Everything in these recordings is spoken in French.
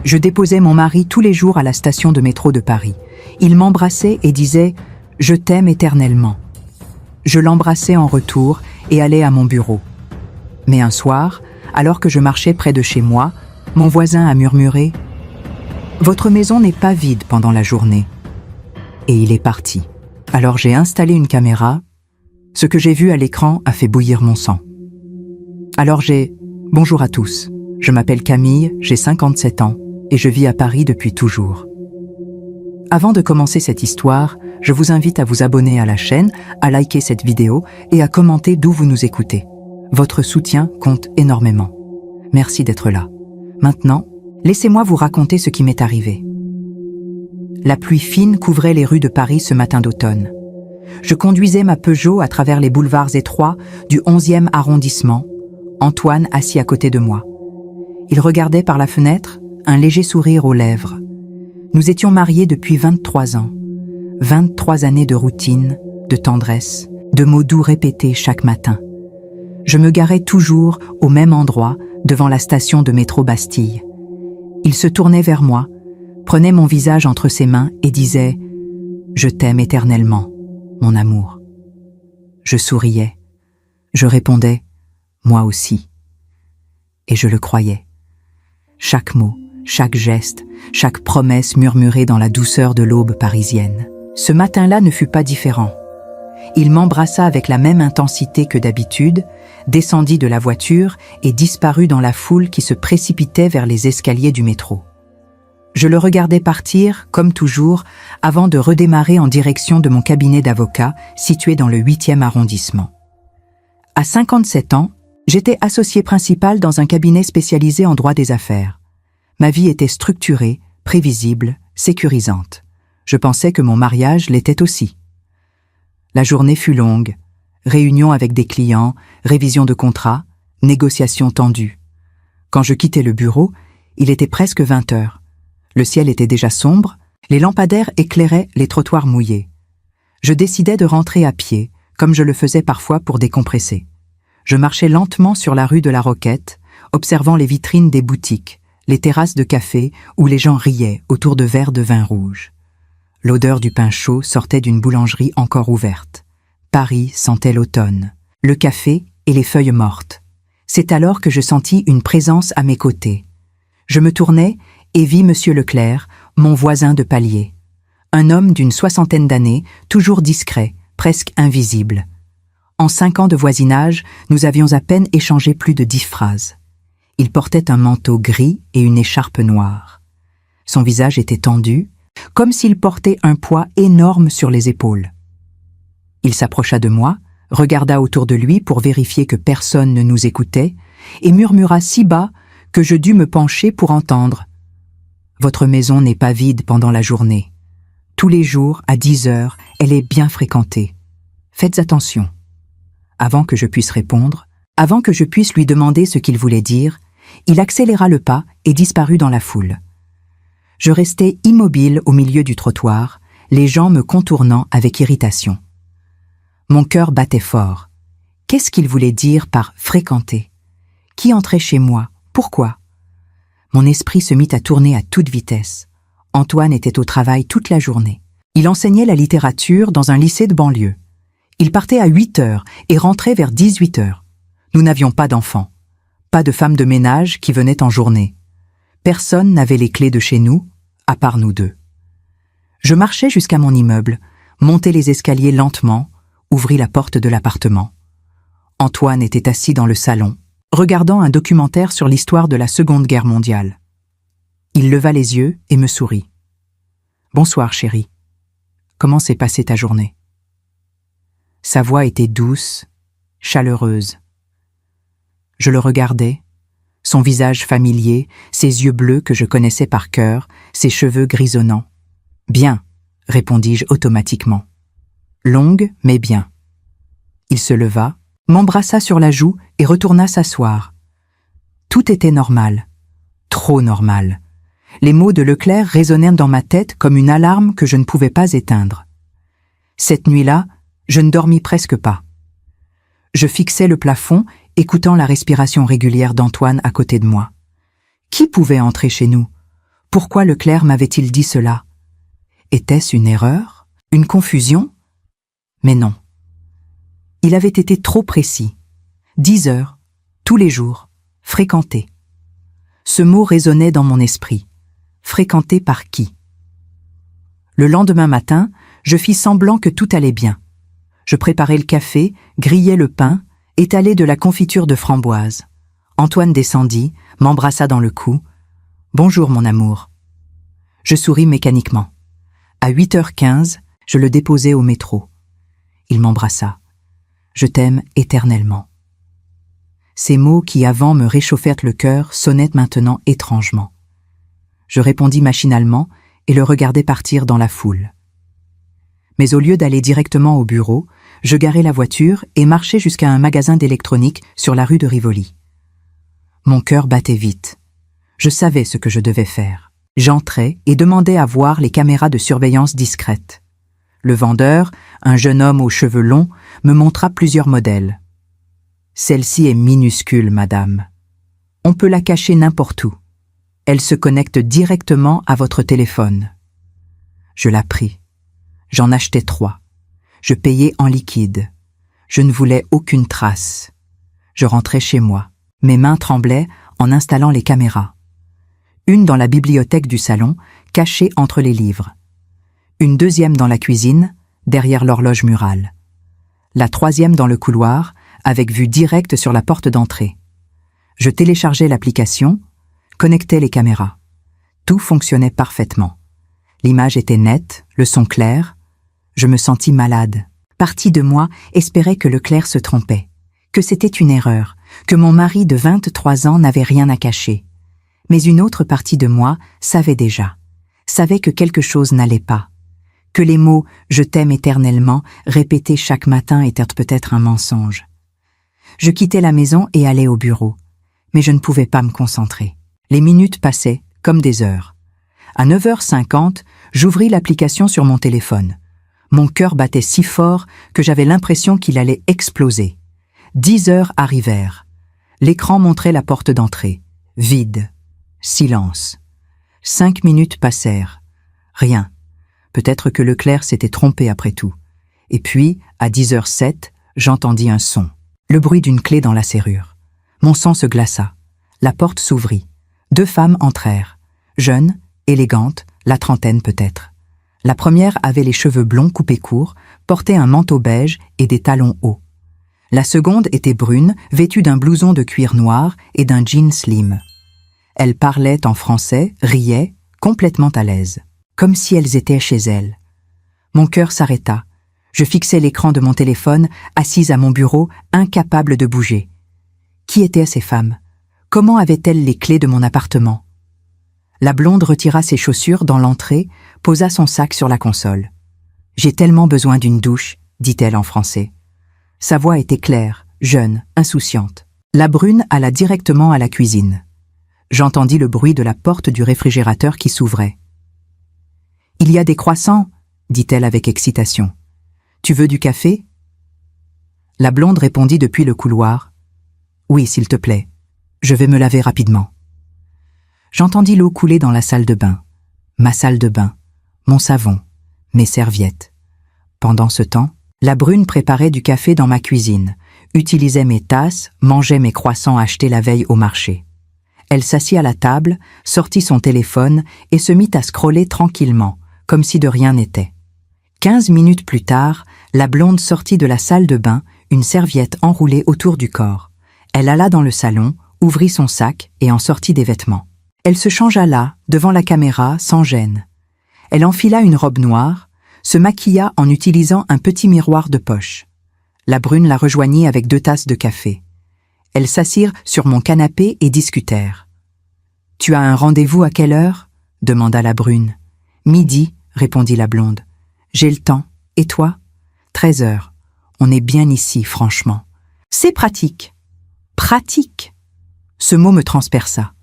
Je déposais mon mari tous les jours à la station de métro de Paris. Il m'embrassait et disait « Je t'aime éternellement ». Je l'embrassais en retour et allais à mon bureau. Mais un soir, alors que je marchais près de chez moi, mon voisin a murmuré « Votre maison n'est pas vide pendant la journée ». Et il est parti. Alors j'ai installé une caméra. Ce que j'ai vu à l'écran a fait bouillir mon sang. Alors j'ai « Bonjour à tous, je m'appelle Camille, j'ai 57 ans et je vis à Paris depuis toujours ». Avant de commencer cette histoire, je vous invite à vous abonner à la chaîne, à liker cette vidéo et à commenter d'où vous nous écoutez. Votre soutien compte énormément. Merci d'être là. Maintenant, laissez-moi vous raconter ce qui m'est arrivé. La pluie fine couvrait les rues de Paris ce matin d'automne. Je conduisais ma Peugeot à travers les boulevards étroits du 11e arrondissement, Antoine assis à côté de moi. Il regardait par la fenêtre, un léger sourire aux lèvres. Nous étions mariés depuis 23 ans. 23 années de routine, de tendresse, de mots doux répétés chaque matin. Je me garais toujours au même endroit, devant la station de métro Bastille. Il se tournait vers moi, prenait mon visage entre ses mains et disait « Je t'aime éternellement, mon amour ». Je souriais. Je répondais « Moi aussi ». Et je le croyais. Chaque mot, chaque geste, chaque promesse murmurée dans la douceur de l'aube parisienne. Ce matin-là ne fut pas différent. Il m'embrassa avec la même intensité que d'habitude, descendit de la voiture et disparut dans la foule qui se précipitait vers les escaliers du métro. Je le regardais partir, comme toujours, avant de redémarrer en direction de mon cabinet d'avocat, situé dans le 8e arrondissement. À 57 ans, j'étais associé principal dans un cabinet spécialisé en droit des affaires. Ma vie était structurée, prévisible, sécurisante. Je pensais que mon mariage l'était aussi. La journée fut longue. Réunions avec des clients, révision de contrats, négociations tendues. Quand je quittais le bureau, il était presque 20 heures. Le ciel était déjà sombre, les lampadaires éclairaient les trottoirs mouillés. Je décidai de rentrer à pied, comme je le faisais parfois pour décompresser. Je marchais lentement sur la rue de la Roquette, observant les vitrines des boutiques, les terrasses de café où les gens riaient autour de verres de vin rouge. L'odeur du pain chaud sortait d'une boulangerie encore ouverte. Paris sentait l'automne, le café et les feuilles mortes. C'est alors que je sentis une présence à mes côtés. Je me tournai et vis Monsieur Leclerc, mon voisin de palier. Un homme d'une 60aine d'années, toujours discret, presque invisible. En 5 ans de voisinage, nous avions à peine échangé plus de 10 phrases. Il portait un manteau gris et une écharpe noire. Son visage était tendu, comme s'il portait un poids énorme sur les épaules. Il s'approcha de moi, regarda autour de lui pour vérifier que personne ne nous écoutait, et murmura si bas que je dus me pencher pour entendre. « Votre maison n'est pas vide pendant la journée. Tous les jours, à 10 heures, elle est bien fréquentée. Faites attention. » Avant que je puisse répondre, avant que je puisse lui demander ce qu'il voulait dire, il accéléra le pas et disparut dans la foule. Je restais immobile au milieu du trottoir, les gens me contournant avec irritation. Mon cœur battait fort. Qu'est-ce qu'il voulait dire par « fréquenter » ? Qui entrait chez moi ? Pourquoi ? Mon esprit se mit à tourner à toute vitesse. Antoine était au travail toute la journée. Il enseignait la littérature dans un lycée de banlieue. Il partait à 8 heures et rentrait vers 18 heures. Nous n'avions pas d'enfants, pas de femmes de ménage qui venaient en journée. Personne n'avait les clés de chez nous, à part nous deux. Je marchais jusqu'à mon immeuble, montai les escaliers lentement, ouvris la porte de l'appartement. Antoine était assis dans le salon, regardant un documentaire sur l'histoire de la Seconde Guerre mondiale. Il leva les yeux et me sourit. « Bonsoir, chérie. Comment s'est passée ta journée ?» Sa voix était douce, chaleureuse. Je le regardais, son visage familier, ses yeux bleus que je connaissais par cœur, ses cheveux grisonnants. « Bien », répondis-je automatiquement. « Longue, mais bien. » Il se leva, m'embrassa sur la joue et retourna s'asseoir. Tout était normal, trop normal. Les mots de Leclerc résonnèrent dans ma tête comme une alarme que je ne pouvais pas éteindre. Cette nuit-là, je ne dormis presque pas. Je fixais le plafond, écoutant la respiration régulière d'Antoine à côté de moi. Qui pouvait entrer chez nous? Pourquoi Leclerc m'avait-il dit cela? Était-ce une erreur? Une confusion? Mais non. Il avait été trop précis. 10 heures, tous les jours, fréquenté. Ce mot résonnait dans mon esprit. Fréquenté par qui? Le lendemain matin, je fis semblant que tout allait bien. Je préparais le café, grillais le pain, étalais de la confiture de framboise. Antoine descendit, m'embrassa dans le cou. « Bonjour, mon amour. » Je souris mécaniquement. À 8h15, je le déposai au métro. Il m'embrassa. « Je t'aime éternellement. » Ces mots qui avant me réchauffèrent le cœur sonnaient maintenant étrangement. Je répondis machinalement et le regardai partir dans la foule. Mais au lieu d'aller directement au bureau, je garai la voiture et marchai jusqu'à un magasin d'électronique sur la rue de Rivoli. Mon cœur battait vite. Je savais ce que je devais faire. J'entrai et demandai à voir les caméras de surveillance discrètes. Le vendeur, un jeune homme aux cheveux longs, me montra plusieurs modèles. Celle-ci est minuscule, madame. On peut la cacher n'importe où. Elle se connecte directement à votre téléphone. Je la pris. J'en achetai 3. Je payai en liquide. Je ne voulais aucune trace. Je rentrai chez moi. Mes mains tremblaient en installant les caméras. Une dans la bibliothèque du salon, cachée entre les livres. Une deuxième dans la cuisine, derrière l'horloge murale. La troisième dans le couloir, avec vue directe sur la porte d'entrée. Je téléchargeai l'application, connectais les caméras. Tout fonctionnait parfaitement. L'image était nette, le son clair. Je me sentis malade. Partie de moi espérait que Leclerc se trompait, que c'était une erreur, que mon mari de 23 ans n'avait rien à cacher. Mais une autre partie de moi savait déjà, savait que quelque chose n'allait pas, que les mots « je t'aime éternellement » répétés chaque matin étaient peut-être un mensonge. Je quittai la maison et allai au bureau, mais je ne pouvais pas me concentrer. Les minutes passaient comme des heures. À 9h50, j'ouvris l'application sur mon téléphone. Mon cœur battait si fort que j'avais l'impression qu'il allait exploser. 10 heures arrivèrent. L'écran montrait la porte d'entrée. Vide. Silence. 5 minutes passèrent. Rien. Peut-être que Leclerc s'était trompé après tout. Et puis, à 10h07, j'entendis un son. Le bruit d'une clé dans la serrure. Mon sang se glaça. La porte s'ouvrit. 2 femmes entrèrent. Jeunes, élégantes, la trentaine peut-être. La première avait les cheveux blonds coupés courts, portait un manteau beige et des talons hauts. La seconde était brune, vêtue d'un blouson de cuir noir et d'un jean slim. Elles parlaient en français, riaient, complètement à l'aise, comme si elles étaient chez elles. Mon cœur s'arrêta. Je fixais l'écran de mon téléphone, assise à mon bureau, incapable de bouger. Qui étaient ces femmes? Comment avaient-elles les clés de mon appartement? La blonde retira ses chaussures dans l'entrée, posa son sac sur la console. « J'ai tellement besoin d'une douche », dit-elle en français. Sa voix était claire, jeune, insouciante. La brune alla directement à la cuisine. J'entendis le bruit de la porte du réfrigérateur qui s'ouvrait. « Il y a des croissants », dit-elle avec excitation. « Tu veux du café ?» La blonde répondit depuis le couloir. « Oui, s'il te plaît. Je vais me laver rapidement. » J'entendis l'eau couler dans la salle de bain. Ma salle de bain, mon savon, mes serviettes. Pendant ce temps, la brune préparait du café dans ma cuisine, utilisait mes tasses, mangeait mes croissants achetés la veille au marché. Elle s'assit à la table, sortit son téléphone et se mit à scroller tranquillement, comme si de rien n'était. 15 minutes plus tard, la blonde sortit de la salle de bain, une serviette enroulée autour du corps. Elle alla dans le salon, ouvrit son sac et en sortit des vêtements. Elle se changea là, devant la caméra, sans gêne. Elle enfila une robe noire, se maquilla en utilisant un petit miroir de poche. La brune la rejoignit avec 2 tasses de café. Elles s'assirent sur mon canapé et discutèrent. « Tu as un rendez-vous à quelle heure ?» demanda la brune. « Midi, » répondit la blonde. « J'ai le temps. Et toi ?»« 13 heures. On est bien ici, franchement. »« C'est pratique. »« Pratique !» Ce mot me transperça.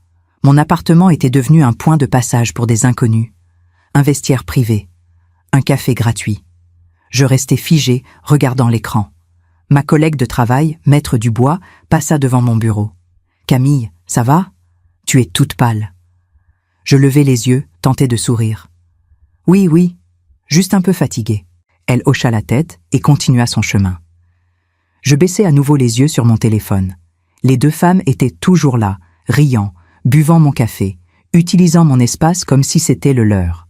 Mon appartement était devenu un point de passage pour des inconnus. Un vestiaire privé. Un café gratuit. Je restai figé, regardant l'écran. Ma collègue de travail, maître Dubois, passa devant mon bureau. « Camille, ça va ? Tu es toute pâle. » Je levai les yeux, tentai de sourire. « Oui, oui, juste un peu fatiguée. » Elle hocha la tête et continua son chemin. Je baissai à nouveau les yeux sur mon téléphone. Les deux femmes étaient toujours là, riant, buvant mon café, utilisant mon espace comme si c'était le leur.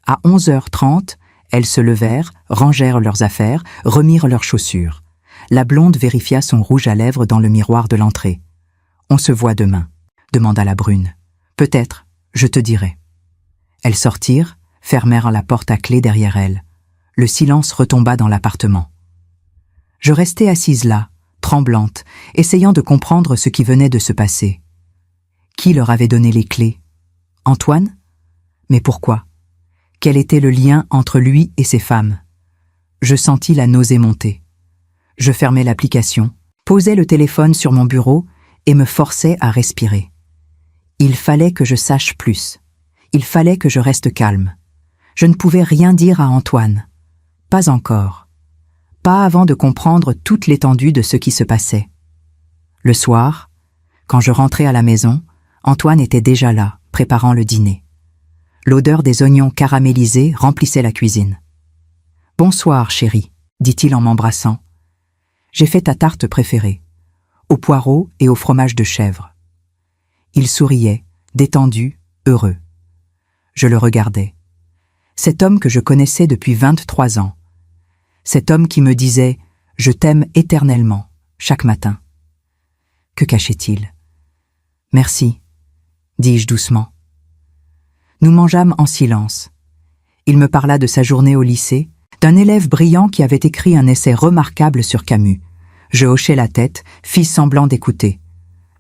À 11h30, elles se levèrent, rangèrent leurs affaires, remirent leurs chaussures. La blonde vérifia son rouge à lèvres dans le miroir de l'entrée. « On se voit demain », demanda la brune. « Peut-être, je te dirai. » Elles sortirent, fermèrent la porte à clé derrière elles. Le silence retomba dans l'appartement. Je restai assise là, tremblante, essayant de comprendre ce qui venait de se passer. Qui leur avait donné les clés? Antoine? Mais pourquoi? Quel était le lien entre lui et ces femmes? Je sentis la nausée monter. Je fermai l'application, posai le téléphone sur mon bureau et me forçai à respirer. Il fallait que je sache plus. Il fallait que je reste calme. Je ne pouvais rien dire à Antoine. Pas encore. Pas avant de comprendre toute l'étendue de ce qui se passait. Le soir, quand je rentrai à la maison, Antoine était déjà là, préparant le dîner. L'odeur des oignons caramélisés remplissait la cuisine. « Bonsoir, chérie », dit-il en m'embrassant. « J'ai fait ta tarte préférée, au poireau et au fromage de chèvre. » Il souriait, détendu, heureux. Je le regardais. Cet homme que je connaissais depuis 23 ans. Cet homme qui me disait « Je t'aime éternellement » chaque matin. Que cachait-il? « Merci », dis-je doucement. Nous mangeâmes en silence. Il me parla de sa journée au lycée, d'un élève brillant qui avait écrit un essai remarquable sur Camus. Je hochai la tête, fis semblant d'écouter.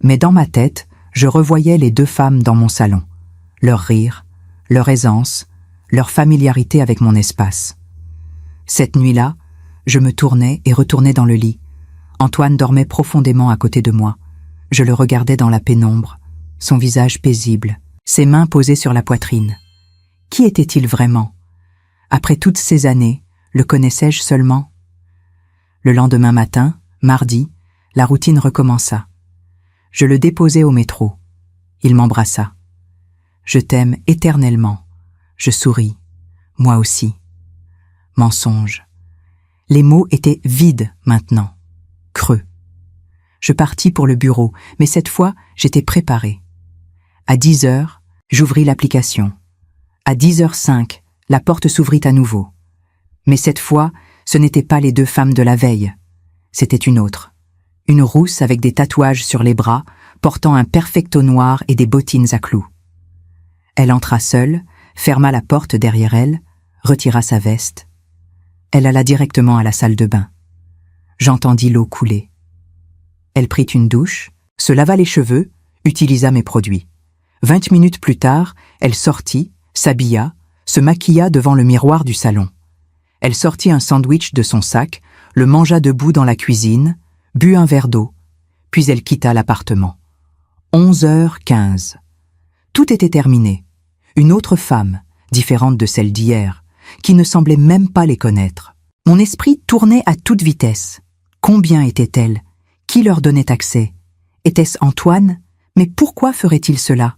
Mais dans ma tête, je revoyais les deux femmes dans mon salon. Leur rire, leur aisance, leur familiarité avec mon espace. Cette nuit-là, je me tournais et retournais dans le lit. Antoine dormait profondément à côté de moi. Je le regardais dans la pénombre, son visage paisible, ses mains posées sur la poitrine. Qui était-il vraiment? Après toutes ces années, le connaissais-je seulement? Le lendemain matin, mardi, la routine recommença. Je le déposai au métro. Il m'embrassa. « Je t'aime éternellement. » Je souris. Moi aussi. Mensonge. Les mots étaient vides maintenant, creux. Je partis pour le bureau, mais cette fois, j'étais préparée. À 10h, j'ouvris l'application. À 10h05, la porte s'ouvrit à nouveau. Mais cette fois, ce n'étaient pas les deux femmes de la veille. C'était une autre. Une rousse avec des tatouages sur les bras, portant un perfecto noir et des bottines à clous. Elle entra seule, ferma la porte derrière elle, retira sa veste. Elle alla directement à la salle de bain. J'entendis l'eau couler. Elle prit une douche, se lava les cheveux, utilisa mes produits. 20 minutes plus tard, elle sortit, s'habilla, se maquilla devant le miroir du salon. Elle sortit un sandwich de son sac, le mangea debout dans la cuisine, but un verre d'eau, puis elle quitta l'appartement. 11h15. Tout était terminé. Une autre femme, différente de celle d'hier, qui ne semblait même pas les connaître. Mon esprit tournait à toute vitesse. Combien étaient-elles? Qui leur donnait accès? Était-ce Antoine? Mais pourquoi ferait-il cela?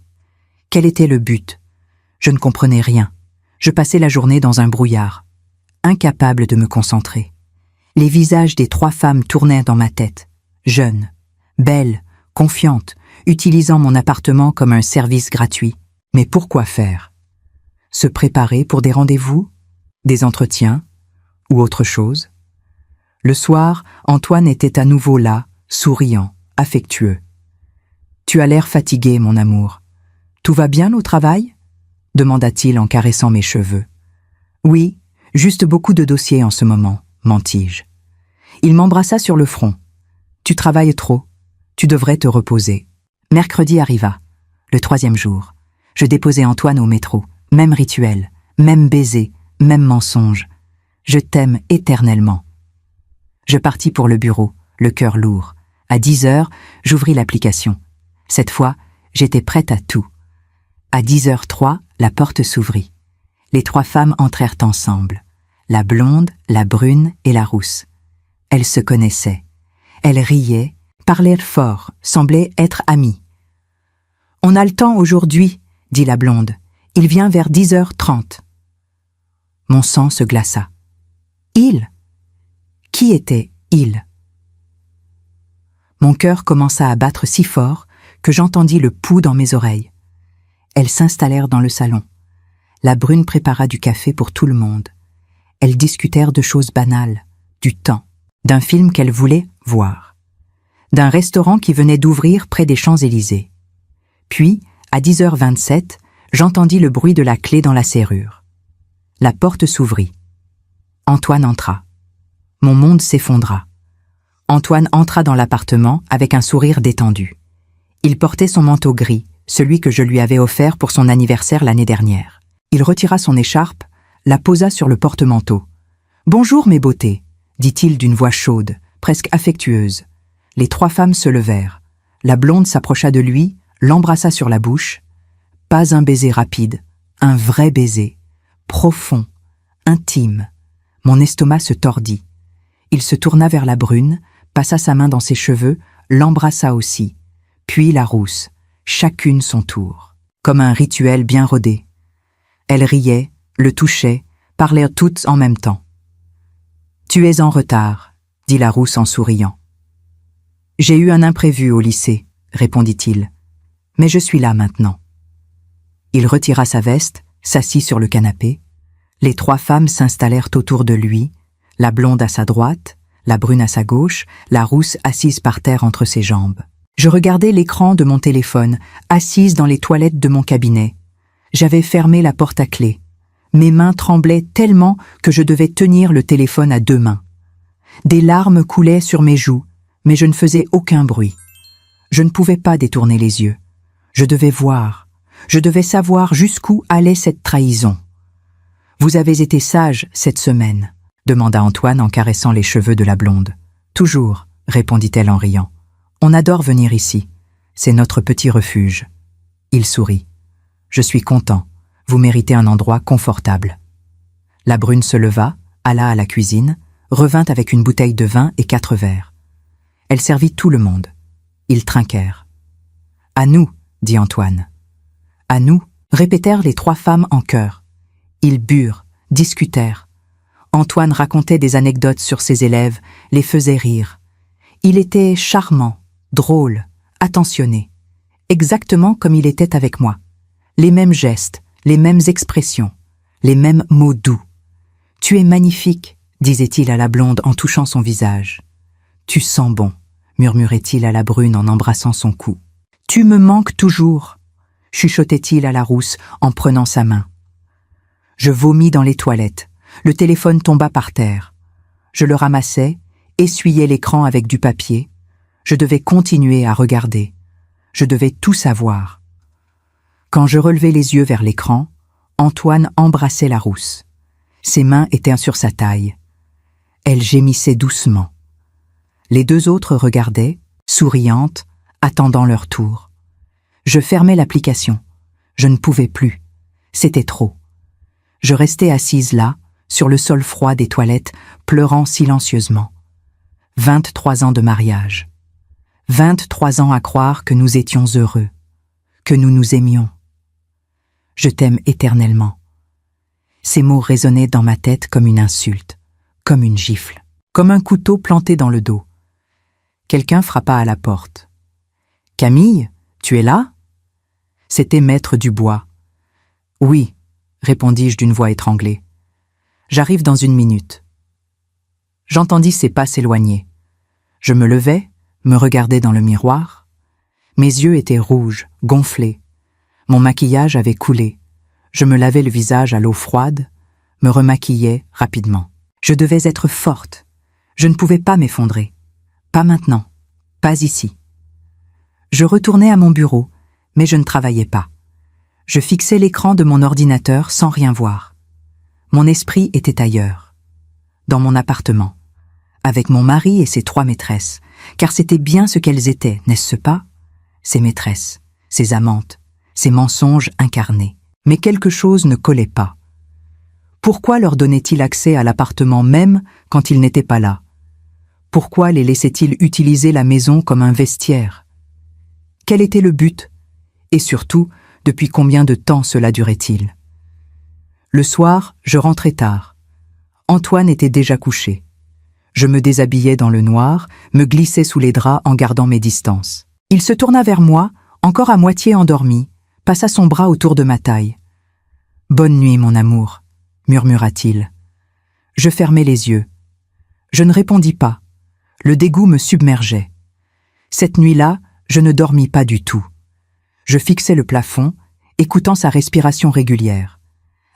Quel était le but? Je ne comprenais rien. Je passais la journée dans un brouillard, incapable de me concentrer. Les visages des trois femmes tournaient dans ma tête, jeunes, belles, confiantes, utilisant mon appartement comme un service gratuit. Mais pourquoi faire? Se préparer pour des rendez-vous, des entretiens ou autre chose? Le soir, Antoine était à nouveau là, souriant, affectueux. « Tu as l'air fatigué, mon amour. Tout va bien au travail ?» demanda-t-il en caressant mes cheveux. « Oui, juste beaucoup de dossiers en ce moment, mentis-je. » Il m'embrassa sur le front. « Tu travailles trop. Tu devrais te reposer. » Mercredi arriva, le 3e jour. Je déposai Antoine au métro. Même rituel, même baiser, même mensonge. Je t'aime éternellement. Je partis pour le bureau, le cœur lourd. À 10h, j'ouvris l'application. Cette fois, j'étais prête à tout. À 10h03, la porte s'ouvrit. Les trois femmes entrèrent ensemble. La blonde, la brune et la rousse. Elles se connaissaient. Elles riaient, parlaient fort, semblaient être amies. « On a le temps aujourd'hui », dit la blonde. « Il vient vers 10h30. » Mon sang se glaça. Il ? Qui était il ? Mon cœur commença à battre si fort que j'entendis le pouls dans mes oreilles. Elles s'installèrent dans le salon. La brune prépara du café pour tout le monde. Elles discutèrent de choses banales, du temps, d'un film qu'elles voulaient voir, d'un restaurant qui venait d'ouvrir près des Champs-Élysées. Puis, à 10h27, j'entendis le bruit de la clé dans la serrure. La porte s'ouvrit. Antoine entra. Mon monde s'effondra. Antoine entra dans l'appartement avec un sourire détendu. Il portait son manteau gris, celui que je lui avais offert pour son anniversaire l'année dernière. Il retira son écharpe, la posa sur le porte-manteau. « Bonjour, mes beautés », dit-il d'une voix chaude, presque affectueuse. Les trois femmes se levèrent. La blonde s'approcha de lui, l'embrassa sur la bouche. Pas un baiser rapide, un vrai baiser, profond, intime. Mon estomac se tordit. Il se tourna vers la brune, passa sa main dans ses cheveux, l'embrassa aussi, puis la rousse, chacune son tour, comme un rituel bien rodé. Elle riait, le touchait, parlaient toutes en même temps. « Tu es en retard », dit la rousse en souriant. « J'ai eu un imprévu au lycée », répondit-il. « Mais je suis là maintenant. » Il retira sa veste, s'assit sur le canapé. Les trois femmes s'installèrent autour de lui, la blonde à sa droite, la brune à sa gauche, la rousse assise par terre entre ses jambes. Je regardais l'écran de mon téléphone, assise dans les toilettes de mon cabinet. J'avais fermé la porte à clé. Mes mains tremblaient tellement que je devais tenir le téléphone à deux mains. Des larmes coulaient sur mes joues, mais je ne faisais aucun bruit. Je ne pouvais pas détourner les yeux. Je devais voir. Je devais savoir jusqu'où allait cette trahison. « Vous avez été sage cette semaine ?» demanda Antoine en caressant les cheveux de la blonde. « Toujours », répondit-elle en riant. « On adore venir ici. C'est notre petit refuge. » Il sourit. « Je suis content. Vous méritez un endroit confortable. » La brune se leva, alla à la cuisine, revint avec une bouteille de vin et 4 verres. Elle servit tout le monde. Ils trinquèrent. « À nous », dit Antoine. « À nous », répétèrent les trois femmes en chœur. Ils burent, discutèrent. Antoine racontait des anecdotes sur ses élèves, les faisait rire. Il était charmant, drôle, attentionné, exactement comme il était avec moi. Les mêmes gestes, les mêmes expressions, les mêmes mots doux. « Tu es magnifique », disait-il à la blonde en touchant son visage. « Tu sens bon », murmurait-il à la brune en embrassant son cou. « Tu me manques toujours », chuchotait-il à la rousse en prenant sa main. Je vomis dans les toilettes. Le téléphone tomba par terre. Je le ramassai, essuyai l'écran avec du papier. Je devais continuer à regarder. Je devais tout savoir. Quand je relevai les yeux vers l'écran, Antoine embrassait la rousse. Ses mains étaient sur sa taille. Elle gémissait doucement. Les deux autres regardaient, souriantes, attendant leur tour. Je fermai l'application. Je ne pouvais plus. C'était trop. Je restais assise là, sur le sol froid des toilettes, pleurant silencieusement. 23 ans de mariage. 23 ans à croire que nous étions heureux, que nous nous aimions. Je t'aime éternellement. Ces mots résonnaient dans ma tête comme une insulte, comme une gifle, comme un couteau planté dans le dos. Quelqu'un frappa à la porte. « Camille, tu es là ?» C'était Maître Dubois. « Oui », répondis-je d'une voix étranglée. « J'arrive dans 1 minute. » J'entendis ses pas s'éloigner. Je me levai, me regardai dans le miroir. Mes yeux étaient rouges, gonflés. Mon maquillage avait coulé. Je me lavai le visage à l'eau froide, me remaquillai rapidement. Je devais être forte. Je ne pouvais pas m'effondrer. Pas maintenant. Pas ici. Je retournai à mon bureau, mais je ne travaillais pas. Je fixais l'écran de mon ordinateur sans rien voir. Mon esprit était ailleurs, dans mon appartement, avec mon mari et ses 3 maîtresses, car c'était bien ce qu'elles étaient, n'est-ce pas? Ces maîtresses, ces amantes, ces mensonges incarnés. Mais quelque chose ne collait pas. Pourquoi leur donnait-il accès à l'appartement même quand ils n'étaient pas là? Pourquoi les laissait-il utiliser la maison comme un vestiaire? Quel était le but? Et surtout, Depuis combien de temps cela durait-il? Le soir, je rentrais tard. Antoine était déjà couché. Je me déshabillais dans le noir, me glissais sous les draps en gardant mes distances. Il se tourna vers moi, encore à moitié endormi, passa son bras autour de ma taille. « Bonne nuit, mon amour », murmura-t-il. Je fermai les yeux. Je ne répondis pas. Le dégoût me submergeait. Cette nuit-là, je ne dormis pas du tout. Je fixais le plafond, écoutant sa respiration régulière.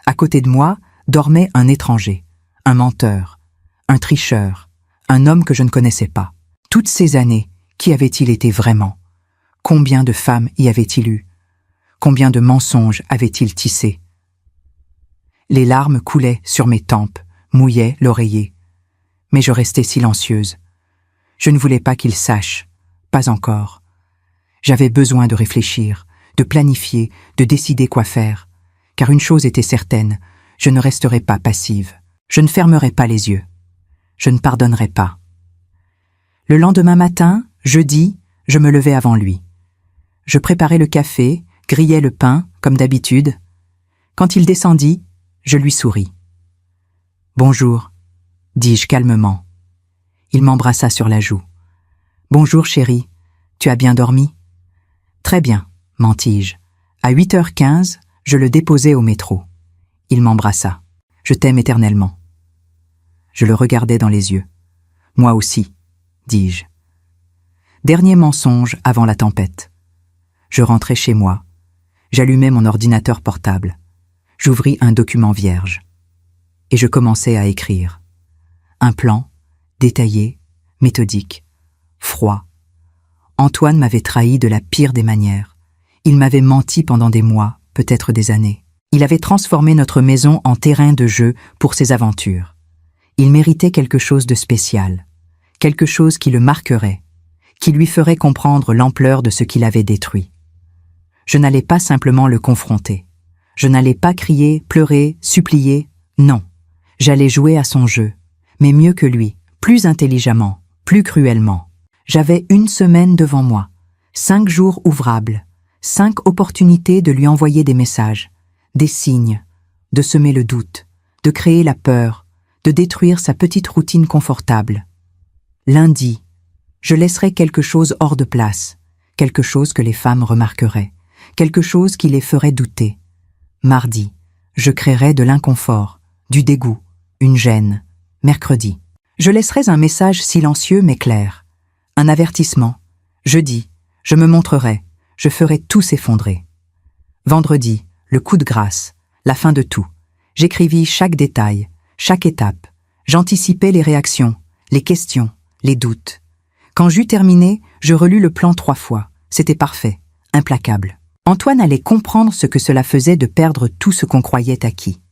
À côté de moi, dormait un étranger, un menteur, un tricheur, un homme que je ne connaissais pas. Toutes ces années, qui avait-il été vraiment? Combien de femmes y avait-il eu? Combien de mensonges avait-il tissés? Les larmes coulaient sur mes tempes, mouillaient l'oreiller. Mais je restais silencieuse. Je ne voulais pas qu'il sache, pas encore. J'avais besoin de réfléchir, de planifier, de décider quoi faire. Car une chose était certaine, je ne resterai pas passive. Je ne fermerai pas les yeux. Je ne pardonnerai pas. Le lendemain matin, jeudi, je me levai avant lui. Je préparais le café, grillais le pain, comme d'habitude. Quand il descendit, je lui souris. « Bonjour », dis-je calmement. Il m'embrassa sur la joue. « Bonjour chérie, tu as bien dormi ?»« Très bien », mentis-je. À 8h15, je le déposai au métro. Il m'embrassa. « Je t'aime éternellement. » Je le regardai dans les yeux. « Moi aussi », dis-je. Dernier mensonge avant la tempête. Je rentrai chez moi. J'allumai mon ordinateur portable. J'ouvris un document vierge. Et je commençai à écrire. Un plan, détaillé, méthodique, froid. Antoine m'avait trahi de la pire des manières. Il m'avait menti pendant des mois, peut-être des années. Il avait transformé notre maison en terrain de jeu pour ses aventures. Il méritait quelque chose de spécial, quelque chose qui le marquerait, qui lui ferait comprendre l'ampleur de ce qu'il avait détruit. Je n'allais pas simplement le confronter. Je n'allais pas crier, pleurer, supplier, non. J'allais jouer à son jeu, mais mieux que lui, plus intelligemment, plus cruellement. J'avais une semaine devant moi, 5 jours ouvrables, 5 opportunités de lui envoyer des messages, des signes, de semer le doute, de créer la peur, de détruire sa petite routine confortable. Lundi, je laisserai quelque chose hors de place, quelque chose que les femmes remarqueraient, quelque chose qui les ferait douter. Mardi, je créerai de l'inconfort, du dégoût, une gêne. Mercredi, je laisserai un message silencieux mais clair, un avertissement. Jeudi, je me montrerai, je ferai tout s'effondrer. Vendredi, le coup de grâce, la fin de tout. J'écrivis chaque détail, chaque étape. J'anticipais les réactions, les questions, les doutes. Quand j'eus terminé, je relus le plan 3 fois. C'était parfait, implacable. Antoine allait comprendre ce que cela faisait de perdre tout ce qu'on croyait acquis.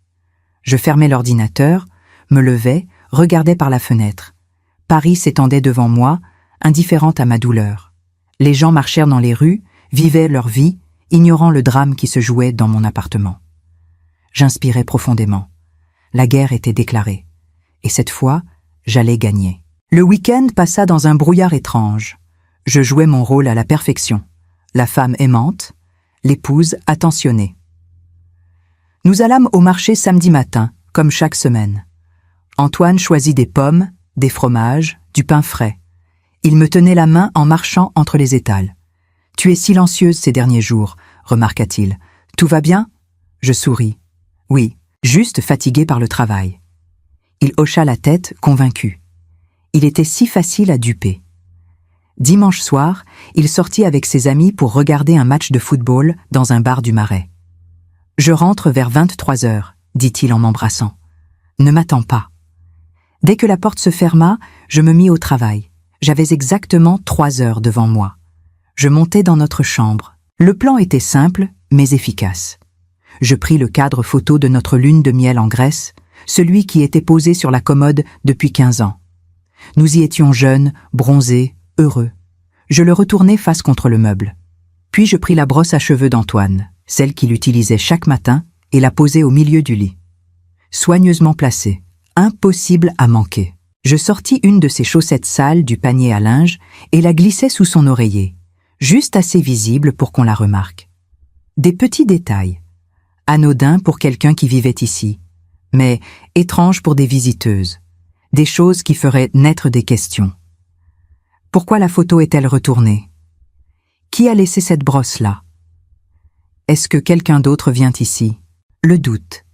Je fermais l'ordinateur, me levais, regardais par la fenêtre. Paris s'étendait devant moi, indifférente à ma douleur. Les gens marchèrent dans les rues, vivaient leur vie, ignorant le drame qui se jouait dans mon appartement. J'inspirais profondément. La guerre était déclarée. Et cette fois, j'allais gagner. Le week-end passa dans un brouillard étrange. Je jouais mon rôle à la perfection. La femme aimante, l'épouse attentionnée. Nous allâmes au marché samedi matin, comme chaque semaine. Antoine choisit des pommes, des fromages, du pain frais. Il me tenait la main en marchant entre les étals. « Tu es silencieuse ces derniers jours », remarqua-t-il. « Tout va bien ?» Je souris. « Oui, juste fatiguée par le travail. » Il hocha la tête, convaincu. Il était si facile à duper. Dimanche soir, il sortit avec ses amis pour regarder un match de football dans un bar du Marais. « Je rentre vers 23h, dit-il en m'embrassant. « Ne m'attends pas. » Dès que la porte se ferma, je me mis au travail. J'avais exactement 3 heures devant moi. Je montai dans notre chambre. Le plan était simple, mais efficace. Je pris le cadre photo de notre lune de miel en Grèce, celui qui était posé sur la commode depuis 15 ans. Nous y étions jeunes, bronzés, heureux. Je le retournai face contre le meuble. Puis je pris la brosse à cheveux d'Antoine, celle qu'il utilisait chaque matin, et la posai au milieu du lit. Soigneusement placée, impossible à manquer. Je sortis une de ses chaussettes sales du panier à linge et la glissai sous son oreiller, juste assez visible pour qu'on la remarque. Des petits détails, anodins pour quelqu'un qui vivait ici, mais étranges pour des visiteuses, des choses qui feraient naître des questions. Pourquoi la photo est-elle retournée? Qui a laissé cette brosse-là? Est-ce que quelqu'un d'autre vient ici? Le doute.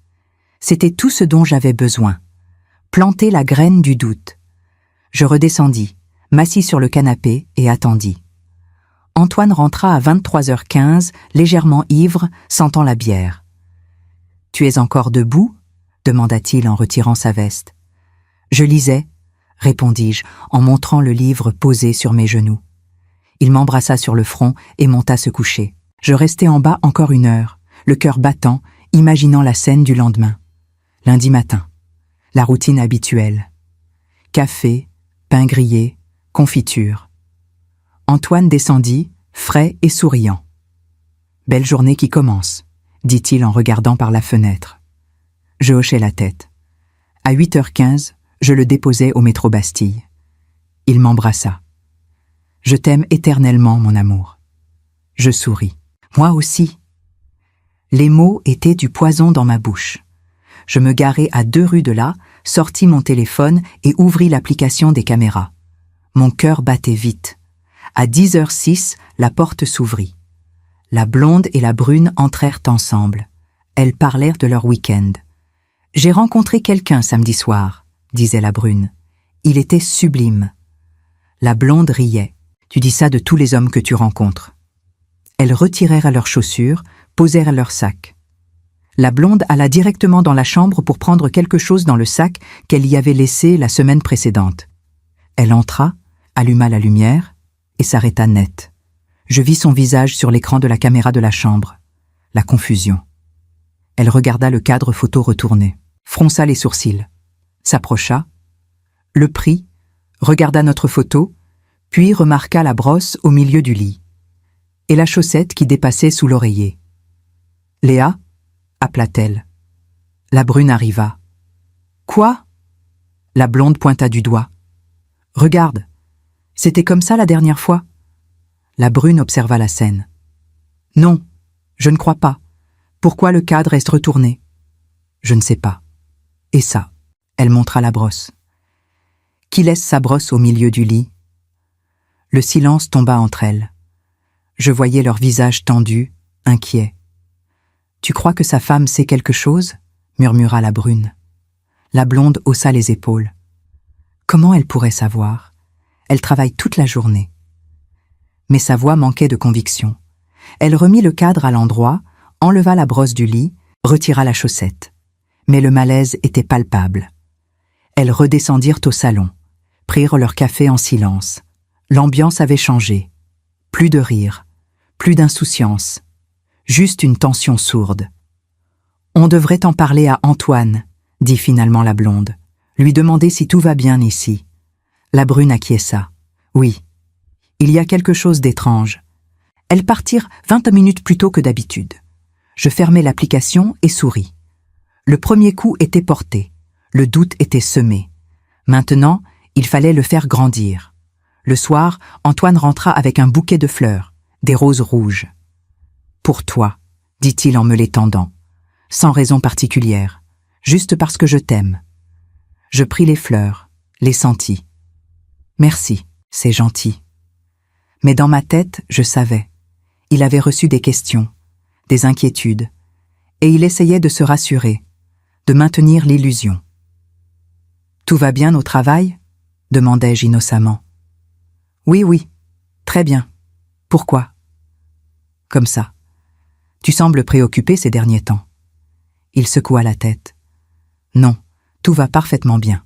C'était tout ce dont j'avais besoin. Planter la graine du doute. Je redescendis, m'assis sur le canapé et attendis. Antoine rentra à 23h15, légèrement ivre, sentant la bière. « Tu es encore debout ?» demanda-t-il en retirant sa veste. « Je lisais, » répondis-je en montrant le livre posé sur mes genoux. Il m'embrassa sur le front et monta se coucher. Je restai en bas encore 1 heure, le cœur battant, imaginant la scène du lendemain. Lundi matin. La routine habituelle. Café, pain grillé, confiture. Antoine descendit, frais et souriant. « Belle journée qui commence », dit-il en regardant par la fenêtre. Je hochai la tête. À 8h15, je le déposai au métro Bastille. Il m'embrassa. « Je t'aime éternellement, mon amour. » Je souris. « Moi aussi. » Les mots étaient du poison dans ma bouche. Je me garai à 2 rues de là, sortis mon téléphone et ouvris l'application des caméras. Mon cœur battait vite. À 10h06, la porte s'ouvrit. La blonde et la brune entrèrent ensemble. Elles parlèrent de leur week-end. « J'ai rencontré quelqu'un samedi soir », disait la brune. « Il était sublime. » La blonde riait. « Tu dis ça de tous les hommes que tu rencontres. » Elles retirèrent leurs chaussures, posèrent leurs sacs. La blonde alla directement dans la chambre pour prendre quelque chose dans le sac qu'elle y avait laissé la semaine précédente. Elle entra, alluma la lumière et s'arrêta net. Je vis son visage sur l'écran de la caméra de la chambre. La confusion. Elle regarda le cadre photo retourné, fronça les sourcils, s'approcha, le prit, regarda notre photo, puis remarqua la brosse au milieu du lit et la chaussette qui dépassait sous l'oreiller. « Léa ?» appela-t-elle. La brune arriva. « Quoi ?» La blonde pointa du doigt. « Regarde, c'était comme ça la dernière fois ?» La brune observa la scène. « Non, je ne crois pas. Pourquoi le cadre est retourné ?»« Je ne sais pas. » « Et ça ?» Elle montra la brosse. « Qui laisse sa brosse au milieu du lit ?» Le silence tomba entre elles. Je voyais leur visage tendu, inquiet. « Tu crois que sa femme sait quelque chose ?» murmura la brune. La blonde haussa les épaules. « Comment elle pourrait savoir? Elle travaille toute la journée. » Mais sa voix manquait de conviction. Elle remit le cadre à l'endroit, enleva la brosse du lit, retira la chaussette. Mais le malaise était palpable. Elles redescendirent au salon, prirent leur café en silence. L'ambiance avait changé. Plus de rire, plus d'insouciance, juste une tension sourde. « On devrait en parler à Antoine », dit finalement la blonde, « lui demander si tout va bien ici. » La brune acquiesça. « Oui, il y a quelque chose d'étrange. » Elles partirent 20 minutes plus tôt que d'habitude. Je fermai l'application et souris. Le premier coup était porté, le doute était semé. Maintenant, il fallait le faire grandir. Le soir, Antoine rentra avec un bouquet de fleurs, des roses rouges. « Pour toi », dit-il en me les tendant, sans raison particulière, juste parce que je t'aime. Je pris les fleurs, les sentis. « Merci, c'est gentil. » Mais dans ma tête, je savais. Il avait reçu des questions, des inquiétudes, et il essayait de se rassurer, de maintenir l'illusion. « Tout va bien au travail ?» demandai-je innocemment. « Oui, oui, très bien. Pourquoi ?» « Comme ça. Tu sembles préoccupé ces derniers temps. » Il secoua la tête. « Non, tout va parfaitement bien. »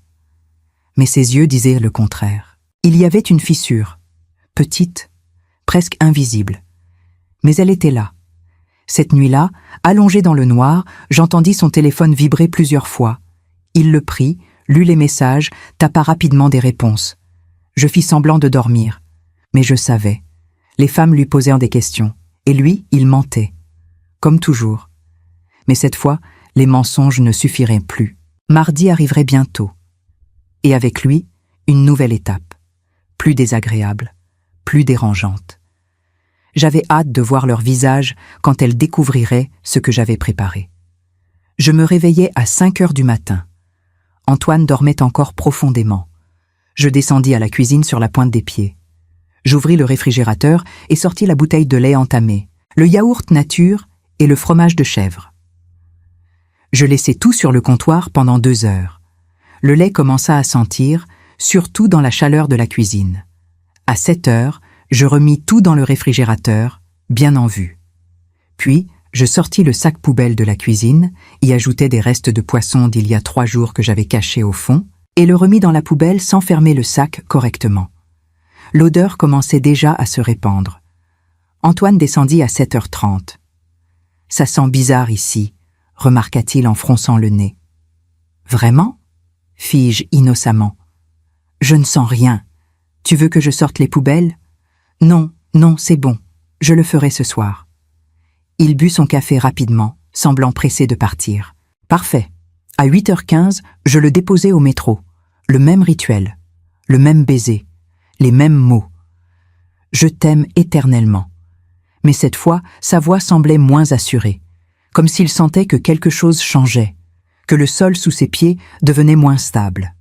Mais ses yeux disaient le contraire. Il y avait une fissure, petite, presque invisible. Mais elle était là. Cette nuit-là, allongé dans le noir, j'entendis son téléphone vibrer plusieurs fois. Il le prit, lut les messages, tapa rapidement des réponses. Je fis semblant de dormir. Mais je savais. Les femmes lui posaient des questions. Et lui, il mentait. Comme toujours. Mais cette fois, les mensonges ne suffiraient plus. Mardi arriverait bientôt. Et avec lui, une nouvelle étape. Plus désagréable, plus dérangeante. J'avais hâte de voir leur visage quand elles découvriraient ce que j'avais préparé. Je me réveillai à 5 heures du matin. Antoine dormait encore profondément. Je descendis à la cuisine sur la pointe des pieds. J'ouvris le réfrigérateur et sortis la bouteille de lait entamée, le yaourt nature et le fromage de chèvre. Je laissai tout sur le comptoir pendant 2 heures. Le lait commença à sentir, surtout dans la chaleur de la cuisine. À 7 heures, je remis tout dans le réfrigérateur, bien en vue. Puis, je sortis le sac poubelle de la cuisine, y ajoutai des restes de poisson d'il y a 3 jours que j'avais cachés au fond, et le remis dans la poubelle sans fermer le sac correctement. L'odeur commençait déjà à se répandre. Antoine descendit à 7h30. « Ça sent bizarre ici », remarqua-t-il en fronçant le nez. « Vraiment ?» fis-je innocemment. « Je ne sens rien. Tu veux que je sorte les poubelles ? » « Non, non, c'est bon. Je le ferai ce soir. » Il but son café rapidement, semblant pressé de partir. « Parfait. » À 8h15, je le déposai au métro. Le même rituel, le même baiser, les mêmes mots. « Je t'aime éternellement. » Mais cette fois, sa voix semblait moins assurée, comme s'il sentait que quelque chose changeait, que le sol sous ses pieds devenait moins stable.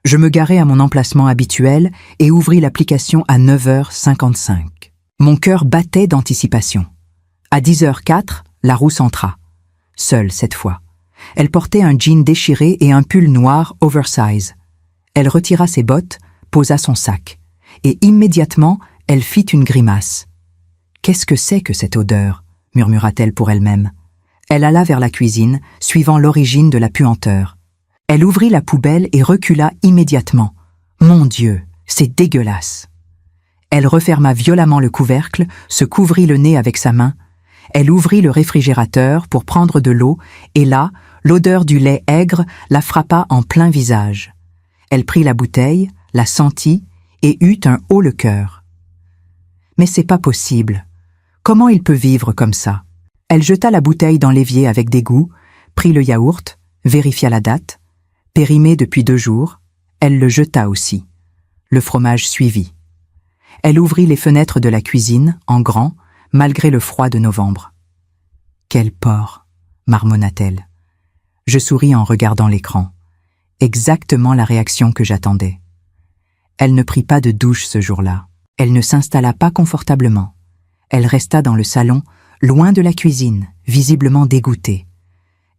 Je me garai à mon emplacement habituel et ouvris l'application à 9h55. Mon cœur battait d'anticipation. À 10h04, la rousse entra. Seule cette fois. Elle portait un jean déchiré et un pull noir oversize. Elle retira ses bottes, posa son sac. Et immédiatement, elle fit une grimace. « Qu'est-ce que c'est que cette odeur ?» murmura-t-elle pour elle-même. Elle alla vers la cuisine, suivant l'origine de la puanteur. Elle ouvrit la poubelle et recula immédiatement. Mon Dieu, c'est dégueulasse. Elle referma violemment le couvercle, se couvrit le nez avec sa main. Elle ouvrit le réfrigérateur pour prendre de l'eau et là, l'odeur du lait aigre la frappa en plein visage. Elle prit la bouteille, la sentit et eut un haut-le-cœur. Mais c'est pas possible. Comment il peut vivre comme ça? Elle jeta la bouteille dans l'évier avec dégoût, prit le yaourt, vérifia la date. Périmé depuis 2 jours, elle le jeta aussi. Le fromage suivit. Elle ouvrit les fenêtres de la cuisine, en grand, malgré le froid de novembre. « Quel porc !» marmonna-t-elle. Je souris en regardant l'écran. Exactement la réaction que j'attendais. Elle ne prit pas de douche ce jour-là. Elle ne s'installa pas confortablement. Elle resta dans le salon, loin de la cuisine, visiblement dégoûtée.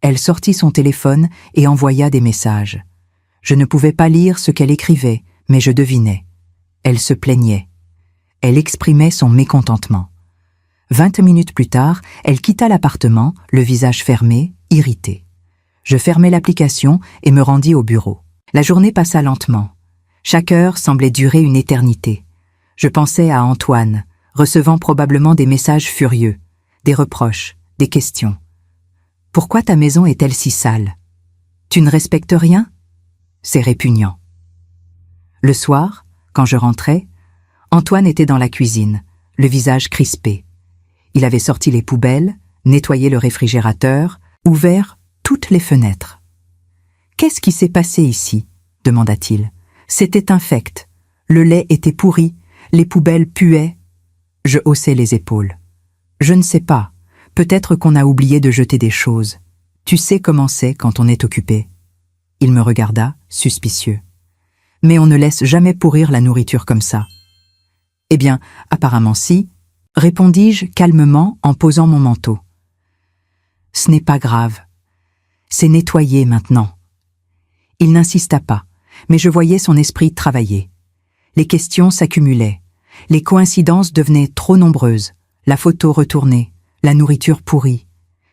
Elle sortit son téléphone et envoya des messages. Je ne pouvais pas lire ce qu'elle écrivait, mais je devinais. Elle se plaignait. Elle exprimait son mécontentement. 20 minutes plus tard, elle quitta l'appartement, le visage fermé, irritée. Je fermai l'application et me rendis au bureau. La journée passa lentement. Chaque heure semblait durer une éternité. Je pensais à Antoine, recevant probablement des messages furieux, des reproches, des questions. Pourquoi ta maison est-elle si sale? Tu ne respectes rien? C'est répugnant. Le soir, quand je rentrais, Antoine était dans la cuisine, le visage crispé. Il avait sorti les poubelles, nettoyé le réfrigérateur, ouvert toutes les fenêtres. « Qu'est-ce qui s'est passé ici ?» demanda-t-il. « C'était infect. Le lait était pourri, les poubelles puaient. » Je haussai les épaules. « Je ne sais pas. Peut-être qu'on a oublié de jeter des choses. Tu sais comment c'est quand on est occupé. » Il me regarda, suspicieux. « Mais on ne laisse jamais pourrir la nourriture comme ça. » « Eh bien, apparemment si, » répondis-je calmement en posant mon manteau. « Ce n'est pas grave. C'est nettoyé maintenant. » Il n'insista pas, mais je voyais son esprit travailler. Les questions s'accumulaient. Les coïncidences devenaient trop nombreuses. La photo retournée, la nourriture pourrie.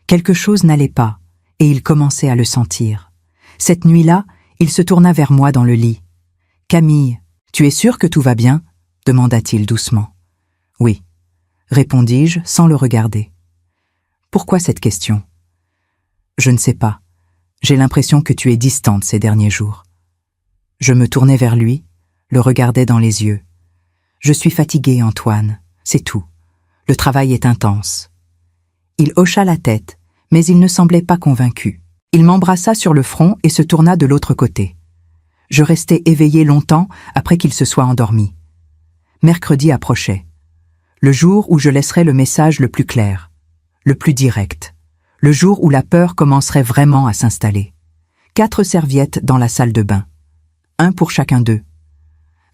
Quelque chose n'allait pas, et il commençait à le sentir. Cette nuit-là, il se tourna vers moi dans le lit. « Camille, tu es sûre que tout va bien ?» demanda-t-il doucement. « Oui, » répondis-je sans le regarder. « Pourquoi cette question ?»« Je ne sais pas. J'ai l'impression que tu es distante ces derniers jours. » Je me tournai vers lui, le regardai dans les yeux. « Je suis fatiguée, Antoine, c'est tout. Le travail est intense. » Il hocha la tête, mais il ne semblait pas convaincu. Il m'embrassa sur le front et se tourna de l'autre côté. Je restai éveillée longtemps après qu'il se soit endormi. Mercredi approchait. Le jour où je laisserai le message le plus clair, le plus direct. Le jour où la peur commencerait vraiment à s'installer. 4 serviettes dans la salle de bain. 1 pour chacun d'eux.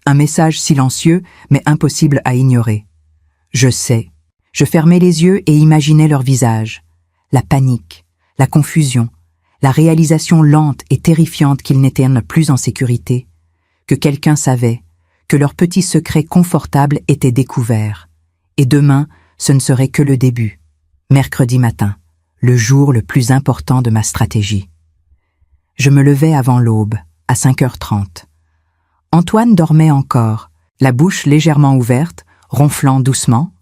Un message silencieux, mais impossible à ignorer. Je sais. Je fermais les yeux et imaginais leur visage. La panique, la confusion, la réalisation lente et terrifiante qu'ils n'étaient plus en sécurité, que quelqu'un savait, que leur petit secret confortable était découvert. Et demain, ce ne serait que le début. Mercredi matin, le jour le plus important de ma stratégie. Je me levai avant l'aube, à 5h30. Antoine dormait encore, la bouche légèrement ouverte, ronflant doucement.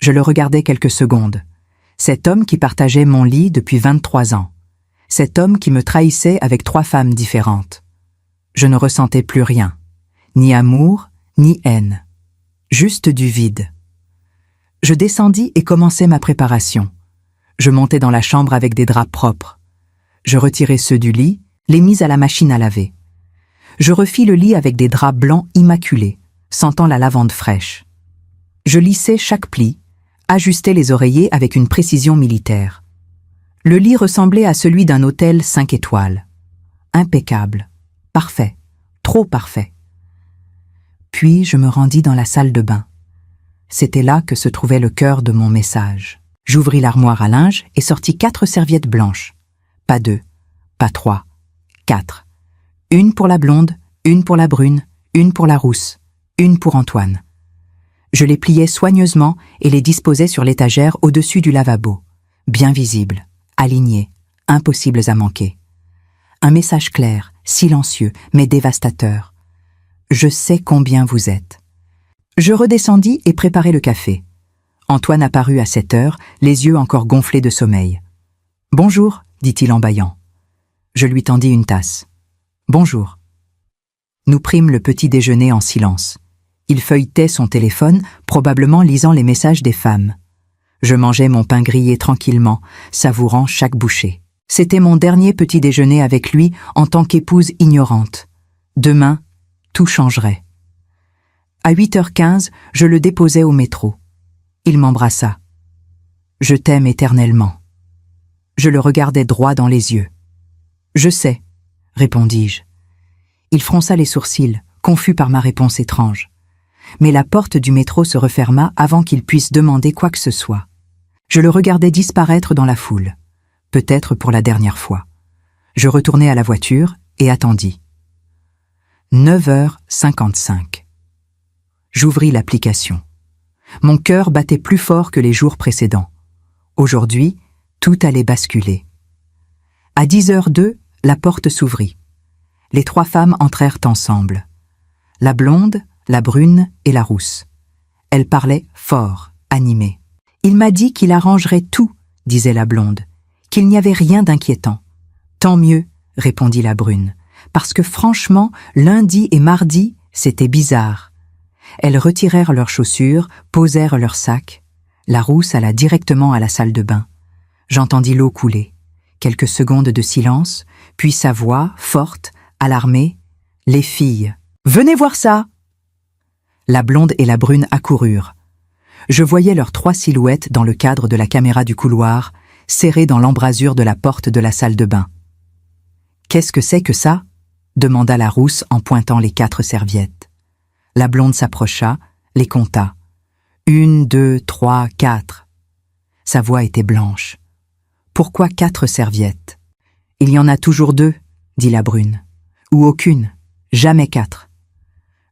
Je le regardais quelques secondes. Cet homme qui partageait mon lit depuis 23 ans. Cet homme qui me trahissait avec 3 femmes différentes. Je ne ressentais plus rien. Ni amour, ni haine. Juste du vide. Je descendis et commençai ma préparation. Je montai dans la chambre avec des draps propres. Je retirai ceux du lit, les mis à la machine à laver. Je refis le lit avec des draps blancs immaculés, sentant la lavande fraîche. Je lissai chaque pli, ajustai les oreillers avec une précision militaire. Le lit ressemblait à celui d'un hôtel 5 étoiles. Impeccable, parfait, trop parfait. Puis je me rendis dans la salle de bain. C'était là que se trouvait le cœur de mon message. J'ouvris l'armoire à linge et sortis 4 serviettes blanches. Pas 2, pas 3, 4. Une pour la blonde, une pour la brune, une pour la rousse, une pour Antoine. Je les pliais soigneusement et les disposais sur l'étagère au-dessus du lavabo. Bien visibles, alignés, impossibles à manquer. Un message clair, silencieux, mais dévastateur. Je sais combien vous êtes. Je redescendis et préparai le café. Antoine apparut à 7h, les yeux encore gonflés de sommeil. « Bonjour », dit-il en bâillant. Je lui tendis une tasse. « Bonjour ». Nous prîmes le petit déjeuner en silence. Il feuilletait son téléphone, probablement lisant les messages des femmes. Je mangeais mon pain grillé tranquillement, savourant chaque bouchée. C'était mon dernier petit déjeuner avec lui en tant qu'épouse ignorante. Demain, tout changerait. À 8h15, je le déposai au métro. Il m'embrassa. « Je t'aime éternellement. » Je le regardai droit dans les yeux. « Je sais, » répondis-je. Il fronça les sourcils, confus par ma réponse étrange. Mais la porte du métro se referma avant qu'il puisse demander quoi que ce soit. Je le regardai disparaître dans la foule, peut-être pour la dernière fois. Je retournai à la voiture et attendis. 9h55. J'ouvris l'application. Mon cœur battait plus fort que les jours précédents. Aujourd'hui, tout allait basculer. À 10h02, la porte s'ouvrit. Les 3 femmes entrèrent ensemble. La blonde, la brune et la rousse. Elles parlaient fort, animées. « Il m'a dit qu'il arrangerait tout », disait la blonde, « qu'il n'y avait rien d'inquiétant. »« Tant mieux », répondit la brune, « parce que franchement, lundi et mardi, c'était bizarre. » Elles retirèrent leurs chaussures, posèrent leurs sacs. La rousse alla directement à la salle de bain. J'entendis l'eau couler. Quelques secondes de silence, puis sa voix, forte, alarmée. « Les filles, venez voir ça !» La blonde et la brune accoururent. Je voyais leurs 3 silhouettes dans le cadre de la caméra du couloir, serrées dans l'embrasure de la porte de la salle de bain. « Qu'est-ce que c'est que ça ?» demanda la rousse en pointant les 4 serviettes. La blonde s'approcha, les compta. 1, 2, 3, 4. Sa voix était blanche. « Pourquoi 4 serviettes ?»« Il y en a toujours 2, dit la brune. « Ou aucune, jamais 4. »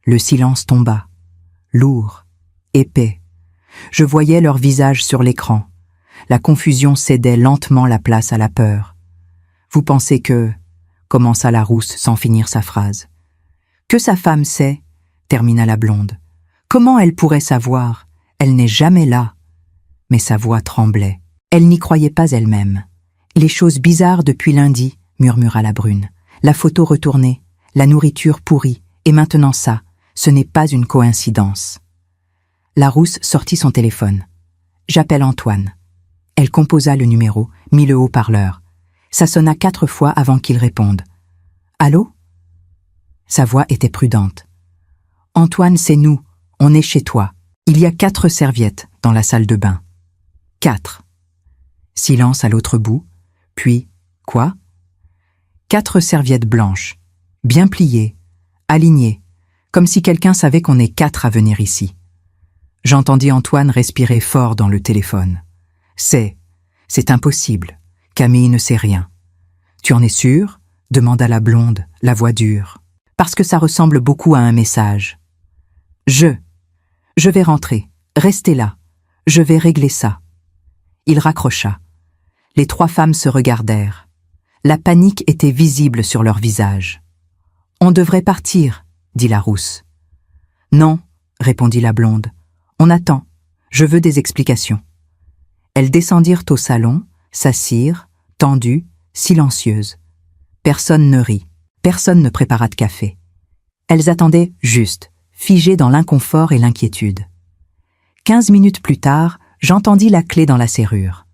Le silence tomba, lourd, épais. Je voyais leur visage sur l'écran. La confusion cédait lentement la place à la peur. « Vous pensez que... » commença la rousse sans finir sa phrase. « Que sa femme sait ?» termina la blonde. « Comment elle pourrait savoir? Elle n'est jamais là. » Mais sa voix tremblait. Elle n'y croyait pas elle-même. « Les choses bizarres depuis lundi, » murmura la brune. « La photo retournée, la nourriture pourrie, et maintenant ça, ce n'est pas une coïncidence. » La rousse sortit son téléphone. « J'appelle Antoine. » Elle composa le numéro, mit le haut-parleur. Ça sonna 4 fois avant qu'il réponde. « Allô ?» Sa voix était prudente. « Antoine, c'est nous, on est chez toi. Il y a 4 serviettes dans la salle de bain. 4. Silence à l'autre bout, puis, quoi? 4 serviettes blanches, bien pliées, alignées, comme si quelqu'un savait qu'on est 4 à venir ici. J'entendis Antoine respirer fort dans le téléphone. C'est impossible. Camille ne sait rien. Tu en es sûre? Demanda la blonde, la voix dure. Parce que ça ressemble beaucoup à un message. Je vais rentrer. Restez là. Je vais régler ça. Il raccrocha. Les 3 femmes se regardèrent. La panique était visible sur leurs visages. On devrait partir, dit la rousse. Non, répondit la blonde. On attend. Je veux des explications. Elles descendirent au salon, s'assirent, tendues, silencieuses. Personne ne rit, personne ne prépara de café. Elles attendaient juste, figées dans l'inconfort et l'inquiétude. 15 minutes plus tard, j'entendis la clé dans la serrure.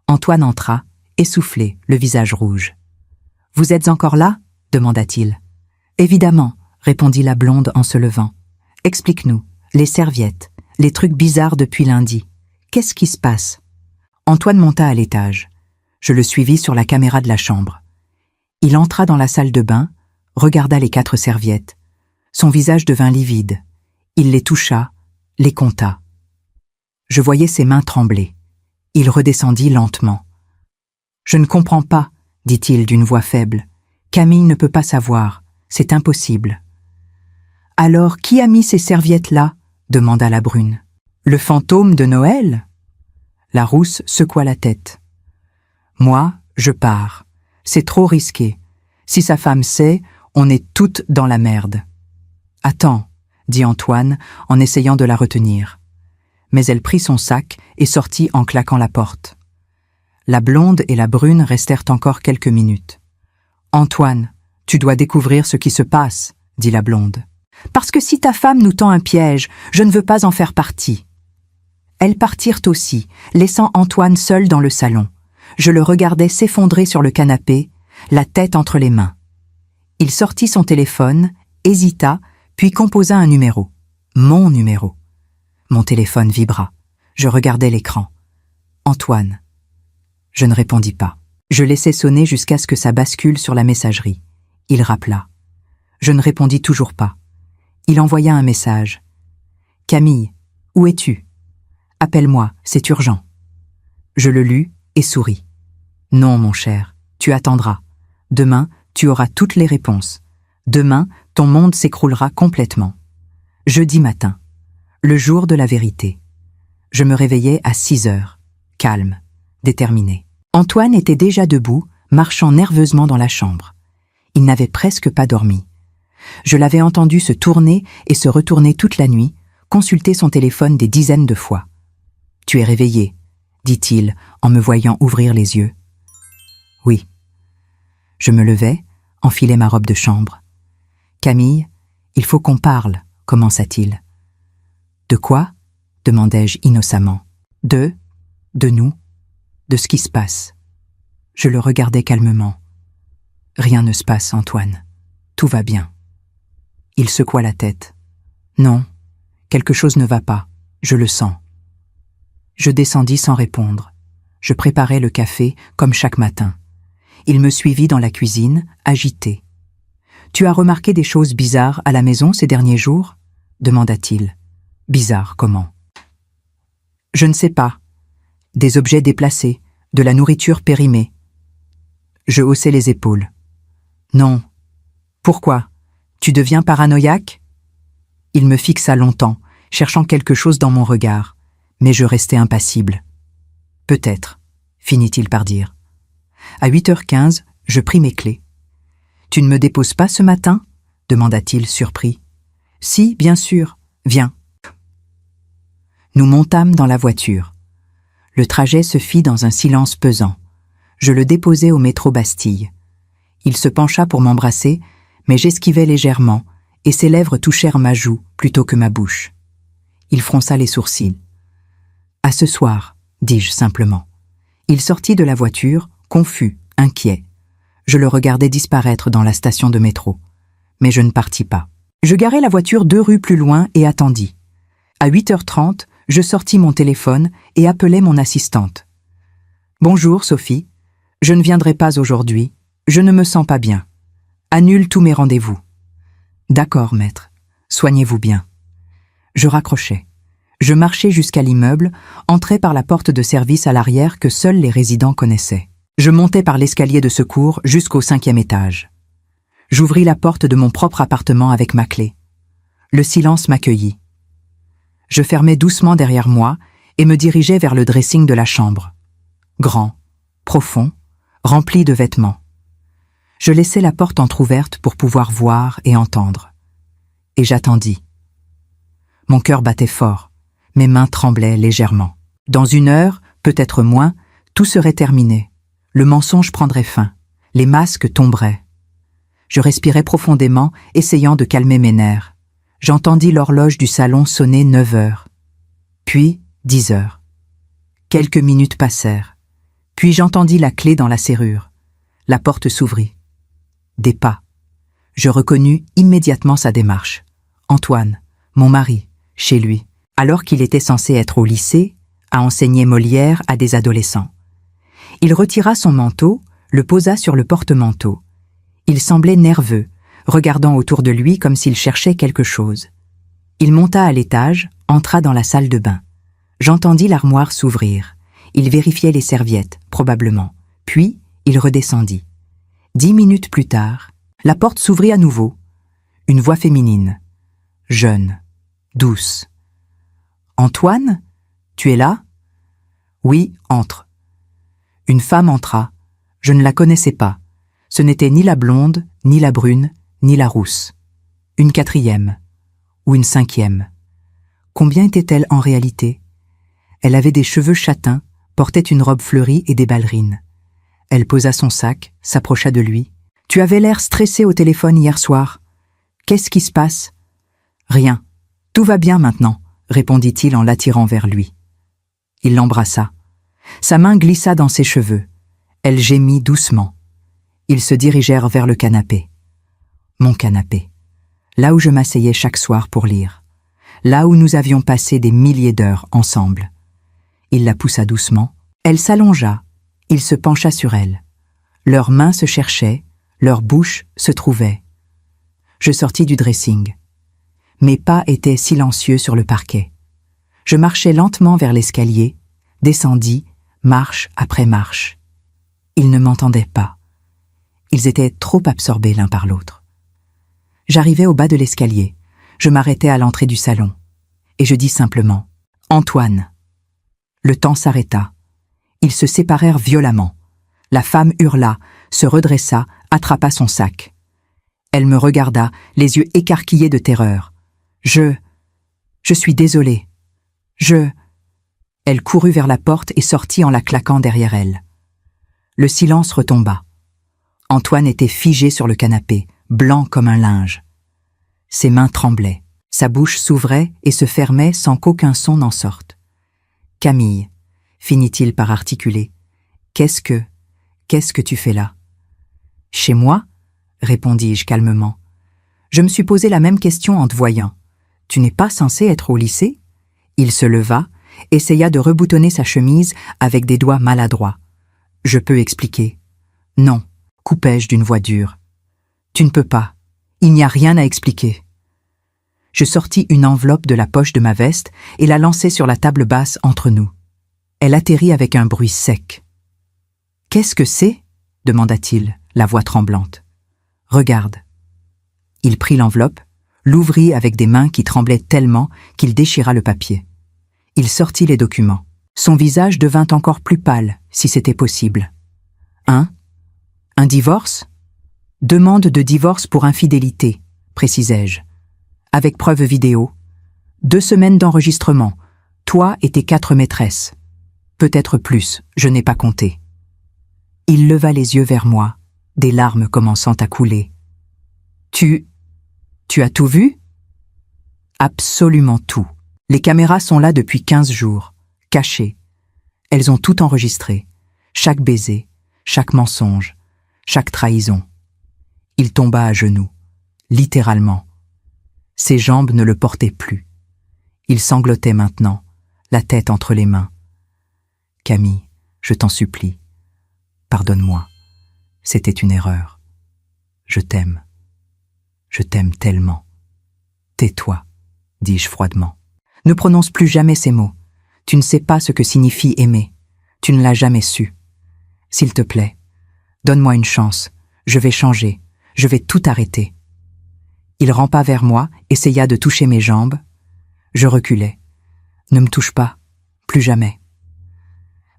Antoine entra, essoufflé, le visage rouge. « Vous êtes encore là ?» demanda-t-il. « Évidemment », répondit la blonde en se levant. « Explique-nous, les serviettes, les trucs bizarres depuis lundi. Qu'est-ce qui se passe ?» Antoine monta à l'étage. Je le suivis sur la caméra de la chambre. Il entra dans la salle de bain, regarda les 4 serviettes. Son visage devint livide. Il les toucha, les compta. Je voyais ses mains trembler. Il redescendit lentement. « Je ne comprends pas, » dit-il d'une voix faible. « Camille ne peut pas savoir. C'est impossible. »« Alors, qui a mis ces serviettes-là » demanda la brune. « Le fantôme de Noël ?» La rousse secoua la tête. « Moi, je pars. C'est trop risqué. Si sa femme sait, on est toutes dans la merde. »« Attends, » dit Antoine en essayant de la retenir. Mais elle prit son sac et sortit en claquant la porte. La blonde et la brune restèrent encore quelques minutes. « Antoine, tu dois découvrir ce qui se passe, » dit la blonde. « Parce que si ta femme nous tend un piège, je ne veux pas en faire partie. » Elles partirent aussi, laissant Antoine seul dans le salon. Je le regardais s'effondrer sur le canapé, la tête entre les mains. Il sortit son téléphone, hésita, puis composa un numéro. Mon numéro. Mon téléphone vibra. Je regardais l'écran. Antoine. Je ne répondis pas. Je laissai sonner jusqu'à ce que ça bascule sur la messagerie. Il rappela. Je ne répondis toujours pas. Il envoya un message. « Camille, où es-tu ? Appelle-moi, c'est urgent. » Je le lus et souris. « Non, mon cher, tu attendras. Demain, tu auras toutes les réponses. Demain, ton monde s'écroulera complètement. » Jeudi matin, le jour de la vérité. Je me réveillai à 6 heures, calme, déterminé. Antoine était déjà debout, marchant nerveusement dans la chambre. Il n'avait presque pas dormi. Je l'avais entendu se tourner et se retourner toute la nuit, consulter son téléphone des dizaines de fois. « Tu es réveillé », dit-il en me voyant ouvrir les yeux. « Oui. » Je me levai, enfilai ma robe de chambre. « Camille, il faut qu'on parle », commença-t-il. « De quoi ?» demandai-je innocemment. « De nous, de ce qui se passe. » Je le regardais calmement. « Rien ne se passe, Antoine. Tout va bien. » Il secoua la tête. « Non, quelque chose ne va pas, je le sens. » Je descendis sans répondre. Je préparais le café comme chaque matin. Il me suivit dans la cuisine, agité. « Tu as remarqué des choses bizarres à la maison ces derniers jours ?» demanda-t-il. « Bizarres comment ?»« Je ne sais pas. Des objets déplacés, de la nourriture périmée. » Je haussai les épaules. « Non. Pourquoi ? Tu deviens paranoïaque ?» Il me fixa longtemps, cherchant quelque chose dans mon regard, mais je restais impassible. « Peut-être, » finit-il par dire. À 8h15, je pris mes clés. « Tu ne me déposes pas ce matin ?» demanda-t-il surpris. « Si, bien sûr. Viens. » Nous montâmes dans la voiture. Le trajet se fit dans un silence pesant. Je le déposai au métro Bastille. Il se pencha pour m'embrasser, mais j'esquivai légèrement, et ses lèvres touchèrent ma joue plutôt que ma bouche. Il fronça les sourcils. « À ce soir, » dis-je simplement. Il sortit de la voiture, confus, inquiet. Je le regardais disparaître dans la station de métro. Mais je ne partis pas. Je garai la voiture 2 rues plus loin et attendis. À 8h30, je sortis mon téléphone et appelai mon assistante. « Bonjour, Sophie. Je ne viendrai pas aujourd'hui. Je ne me sens pas bien. Annule tous mes rendez-vous. »« D'accord, maître. Soignez-vous bien. » Je raccrochai. Je marchai jusqu'à l'immeuble, entrai par la porte de service à l'arrière que seuls les résidents connaissaient. Je montai par l'escalier de secours jusqu'au 5e étage. J'ouvris la porte de mon propre appartement avec ma clé. Le silence m'accueillit. Je fermai doucement derrière moi et me dirigeai vers le dressing de la chambre. Grand, profond, rempli de vêtements. Je laissai la porte entr'ouverte pour pouvoir voir et entendre. Et j'attendis. Mon cœur battait fort, mes mains tremblaient légèrement. Dans 1 heure, peut-être moins, tout serait terminé. Le mensonge prendrait fin, les masques tomberaient. Je respirai profondément, essayant de calmer mes nerfs. J'entendis l'horloge du salon sonner 9 heures. Puis 10 heures. Quelques minutes passèrent. Puis j'entendis la clé dans la serrure. La porte s'ouvrit. Des pas. Je reconnus immédiatement sa démarche. Antoine, mon mari, chez lui, alors qu'il était censé être au lycée, à enseigner Molière à des adolescents. Il retira son manteau, le posa sur le porte-manteau. Il semblait nerveux, regardant autour de lui comme s'il cherchait quelque chose. Il monta à l'étage, entra dans la salle de bain. J'entendis l'armoire s'ouvrir. Il vérifiait les serviettes, probablement. Puis, il redescendit. 10 minutes plus tard, la porte s'ouvrit à nouveau. Une voix féminine. Jeune, douce. « Antoine, tu es là ?»« Oui, entre. » Une femme entra. Je ne la connaissais pas. Ce n'était ni la blonde, ni la brune, ni la rousse. Une 4e, ou une 5e. Combien était-elle en réalité? Elle avait des cheveux châtains, portait une robe fleurie et des ballerines. Elle posa son sac, s'approcha de lui. « Tu avais l'air stressé au téléphone hier soir. Qu'est-ce qui se passe ?»« Rien. Tout va bien maintenant, » répondit-il en l'attirant vers lui. Il l'embrassa. Sa main glissa dans ses cheveux. Elle gémit doucement. Ils se dirigèrent vers le canapé. Mon canapé. Là où je m'asseyais chaque soir pour lire. Là où nous avions passé des milliers d'heures ensemble. Il la poussa doucement. Elle s'allongea. Il se pencha sur elle. Leurs mains se cherchaient, leurs bouches se trouvaient. Je sortis du dressing. Mes pas étaient silencieux sur le parquet. Je marchais lentement vers l'escalier, descendis, marche après marche. Ils ne m'entendaient pas. Ils étaient trop absorbés l'un par l'autre. J'arrivai au bas de l'escalier. Je m'arrêtai à l'entrée du salon. Et je dis simplement « Antoine ». Le temps s'arrêta. Ils se séparèrent violemment. La femme hurla, se redressa, attrapa son sac. Elle me regarda, les yeux écarquillés de terreur. Je suis désolée. Elle courut vers la porte et sortit en la claquant derrière elle. Le silence retomba. Antoine était figé sur le canapé, blanc comme un linge. Ses mains tremblaient. Sa bouche s'ouvrait et se fermait sans qu'aucun son n'en sorte. « Camille, » finit-il par articuler, « qu'est-ce que tu fais là ?»« Chez moi ?» répondis-je calmement. « Je me suis posé la même question en te voyant. Tu n'es pas censé être au lycée ?» Il se leva, essaya de reboutonner sa chemise avec des doigts maladroits. « Je peux expliquer. »« Non, » coupai-je d'une voix dure. « Tu ne peux pas. Il n'y a rien à expliquer. » Je sortis une enveloppe de la poche de ma veste et la lançai sur la table basse entre nous. Elle atterrit avec un bruit sec. « Qu'est-ce que c'est ?» demanda-t-il, la voix tremblante. « Regarde. » Il prit l'enveloppe, l'ouvrit avec des mains qui tremblaient tellement qu'il déchira le papier. Il sortit les documents. Son visage devint encore plus pâle, si c'était possible. « Un divorce ? Demande de divorce pour infidélité, précisai-je. Avec preuve vidéo. 2 semaines d'enregistrement. Toi et tes 4 maîtresses. Peut-être plus, je n'ai pas compté. » Il leva les yeux vers moi, des larmes commençant à couler. « Tu as tout vu ?»« Absolument tout. Les caméras sont là depuis 15 jours, cachées. Elles ont tout enregistré. Chaque baiser, chaque mensonge, chaque trahison. » Il tomba à genoux, littéralement. Ses jambes ne le portaient plus. Il sanglotait maintenant, la tête entre les mains. « Camille, je t'en supplie, pardonne-moi, c'était une erreur. Je t'aime tellement. Tais-toi, dis-je froidement. Ne prononce plus jamais ces mots. Tu ne sais pas ce que signifie aimer. Tu ne l'as jamais su. S'il te plaît, donne-moi une chance. Je vais changer. Je vais tout arrêter. » Il rampa vers moi, essaya de toucher mes jambes. Je reculai. « Ne me touche pas. Plus jamais. »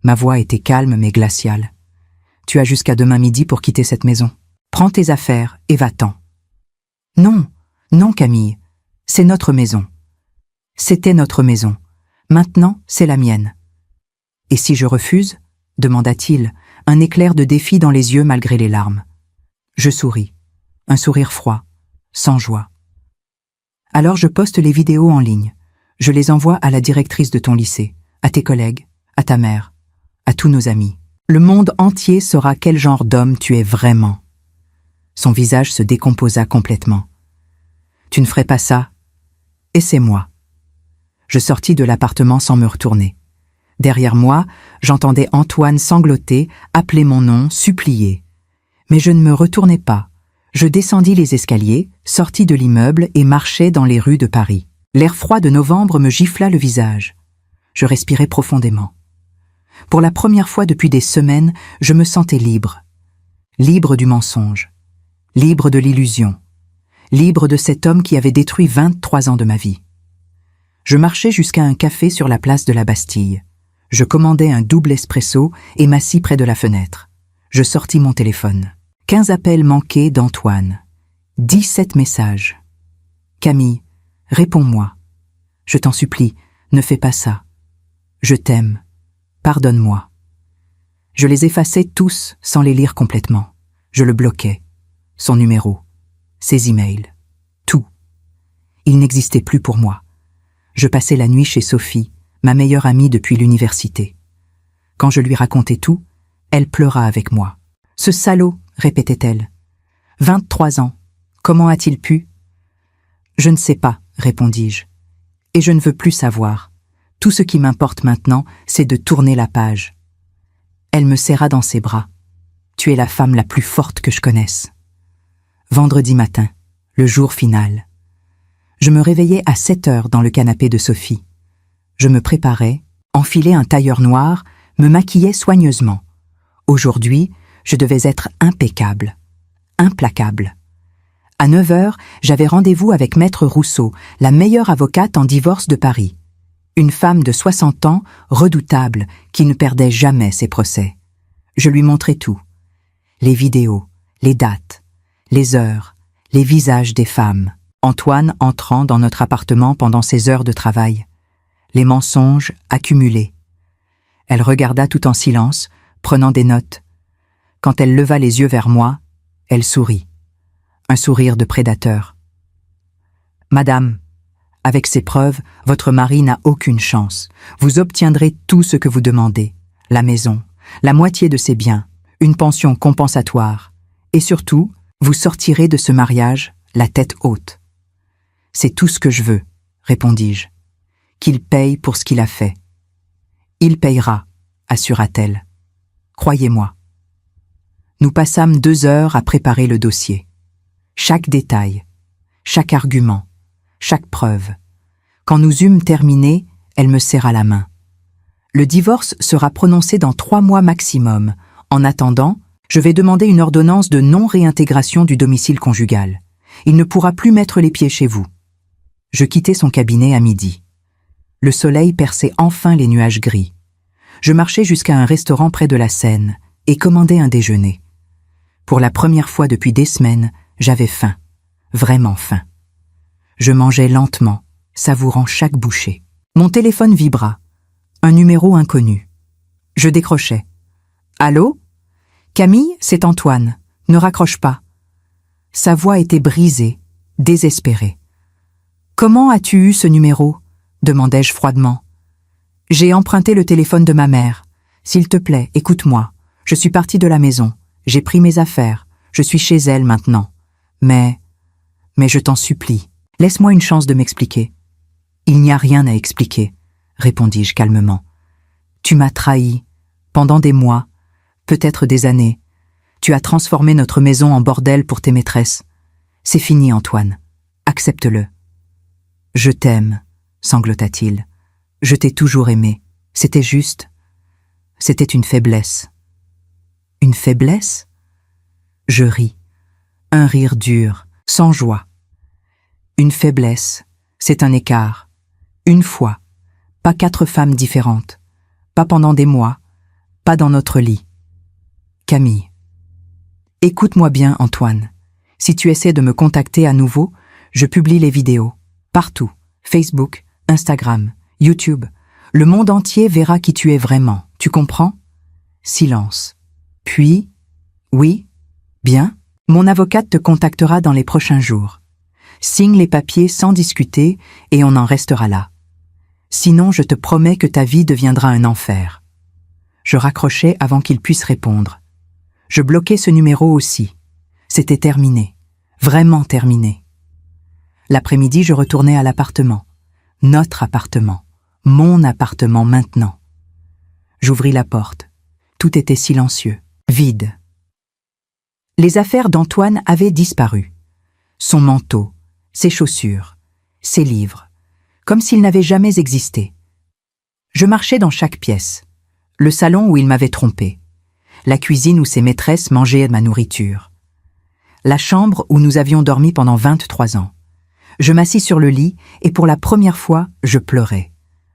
Ma voix était calme mais glaciale. « Tu as jusqu'à demain midi pour quitter cette maison. Prends tes affaires et va-t'en. » « Non, non Camille, c'est notre maison. C'était notre maison. Maintenant, c'est la mienne. »« Et si je refuse ?» demanda-t-il, un éclair de défi dans les yeux malgré les larmes. Je souris, un sourire froid, sans joie. « Alors je poste les vidéos en ligne. Je les envoie à la directrice de ton lycée, à tes collègues, à ta mère, à tous nos amis. Le monde entier saura quel genre d'homme tu es vraiment. » Son visage se décomposa complètement. « Tu ne ferais pas ça. Et c'est moi. » Je sortis de l'appartement sans me retourner. Derrière moi, j'entendais Antoine sangloter, appeler mon nom, supplier. Mais je ne me retournai pas. Je descendis les escaliers, sortis de l'immeuble et marchai dans les rues de Paris. L'air froid de novembre me gifla le visage. Je respirais profondément. Pour la première fois depuis des semaines, je me sentais libre. Libre du mensonge. Libre de l'illusion, libre de cet homme qui avait détruit 23 ans de ma vie. Je marchais jusqu'à un café sur la place de la Bastille. Je commandai un double espresso et m'assis près de la fenêtre. Je sortis mon téléphone. 15 appels manqués d'Antoine. 17 messages. « Camille, réponds-moi. Je t'en supplie, ne fais pas ça. Je t'aime. Pardonne-moi. » Je les effaçais tous sans les lire complètement. Je le bloquais. Son numéro, ses emails, tout. Il n'existait plus pour moi. Je passais la nuit chez Sophie, ma meilleure amie depuis l'université. Quand je lui racontais tout, elle pleura avec moi. « Ce salaud !» répétait-elle. « 23 ans, comment a-t-il pu ?»« Je ne sais pas, répondis-je. Et je ne veux plus savoir. Tout ce qui m'importe maintenant, c'est de tourner la page. » Elle me serra dans ses bras. « Tu es la femme la plus forte que je connaisse. » Vendredi matin, le jour final. Je me réveillais à 7 heures dans le canapé de Sophie. Je me préparais, enfilais un tailleur noir, me maquillais soigneusement. Aujourd'hui, je devais être impeccable, implacable. À 9 heures, j'avais rendez-vous avec Maître Rousseau, la meilleure avocate en divorce de Paris. Une femme de 60 ans, redoutable, qui ne perdait jamais ses procès. Je lui montrais tout. Les vidéos, les dates, les heures, les visages des femmes. Antoine entrant dans notre appartement pendant ses heures de travail. Les mensonges accumulés. Elle regarda tout en silence, prenant des notes. Quand elle leva les yeux vers moi, elle sourit. Un sourire de prédateur. « Madame, avec ces preuves, votre mari n'a aucune chance. Vous obtiendrez tout ce que vous demandez. La maison, la moitié de ses biens, une pension compensatoire. Et surtout, vous sortirez de ce mariage la tête haute. »« C'est tout ce que je veux, » répondis-je. « Qu'il paye pour ce qu'il a fait. »« Il payera, » assura-t-elle. « Croyez-moi. » Nous passâmes 2 heures à préparer le dossier. Chaque détail, chaque argument, chaque preuve. Quand nous eûmes terminé, elle me serra la main. « Le divorce sera prononcé dans 3 mois maximum. En attendant, je vais demander une ordonnance de non-réintégration du domicile conjugal. Il ne pourra plus mettre les pieds chez vous. » Je quittai son cabinet à midi. Le soleil perçait enfin les nuages gris. Je marchai jusqu'à un restaurant près de la Seine et commandai un déjeuner. Pour la première fois depuis des semaines, j'avais faim, vraiment faim. Je mangeais lentement, savourant chaque bouchée. Mon téléphone vibra. Un numéro inconnu. Je décrochai. « Allô ? Camille, c'est Antoine. Ne raccroche pas. » Sa voix était brisée, désespérée. « Comment as-tu eu ce numéro ? » demandai-je froidement. « J'ai emprunté le téléphone de ma mère. S'il te plaît, écoute-moi. Je suis partie de la maison. J'ai pris mes affaires. Je suis chez elle maintenant. Mais je t'en supplie, laisse-moi une chance de m'expliquer. » Il n'y a rien à expliquer, répondis-je calmement. Tu m'as trahi, pendant des mois, peut-être des années. Tu as transformé notre maison en bordel pour tes maîtresses. C'est fini, Antoine. Accepte-le. Je t'aime, sanglota-t-il. Je t'ai toujours aimé. C'était juste. C'était une faiblesse. Une faiblesse? Je ris. Un rire dur, sans joie. Une faiblesse, c'est un écart. Une fois. Pas 4 femmes différentes. Pas pendant des mois. Pas dans notre lit. Camille. Écoute-moi bien, Antoine. Si tu essaies de me contacter à nouveau, je publie les vidéos. Partout. Facebook, Instagram, YouTube. Le monde entier verra qui tu es vraiment. Tu comprends? Silence. Puis, oui, bien, mon avocate te contactera dans les prochains jours. Signe les papiers sans discuter et on en restera là. Sinon, je te promets que ta vie deviendra un enfer. Je raccrochais avant qu'il puisse répondre. Je bloquais ce numéro aussi. C'était terminé. Vraiment terminé. L'après-midi, je retournais à l'appartement. Notre appartement. Mon appartement maintenant. J'ouvris la porte. Tout était silencieux, vide. Les affaires d'Antoine avaient disparu. Son manteau, ses chaussures, ses livres, comme s'ils n'avaient jamais existé. Je marchais dans chaque pièce. Le salon où il m'avait trompé. La cuisine où ses maîtresses mangeaient ma nourriture. La chambre où nous avions dormi pendant 23 ans. Je m'assis sur le lit et pour la première fois, je pleurais.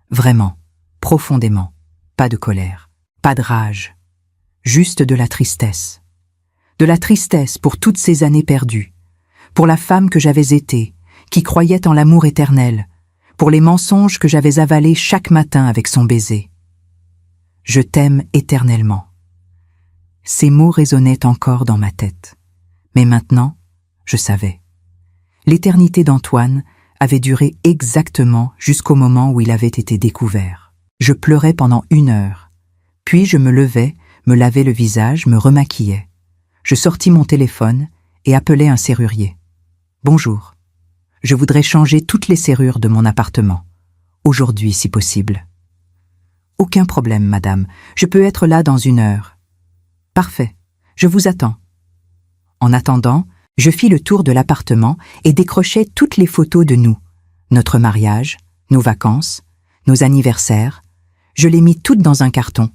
Vraiment, profondément. Pas de colère, pas de rage. Juste de la tristesse. De la tristesse pour toutes ces années perdues. Pour la femme que j'avais été, qui croyait en l'amour éternel. Pour les mensonges que j'avais avalés chaque matin avec son baiser. Je t'aime éternellement. Ces mots résonnaient encore dans ma tête. Mais maintenant, je savais. L'éternité d'Antoine avait duré exactement jusqu'au moment où il avait été découvert. Je pleurais pendant 1 heure. Puis je me levais, me lavais le visage, me remaquillais. Je sortis mon téléphone et appelai un serrurier. « Bonjour. Je voudrais changer toutes les serrures de mon appartement. Aujourd'hui, si possible. »« Aucun problème, madame. Je peux être là dans 1 heure. »« Parfait. Je vous attends. » En attendant, je fis le tour de l'appartement et décrochai toutes les photos de nous. Notre mariage, nos vacances, nos anniversaires. Je les mis toutes dans un carton.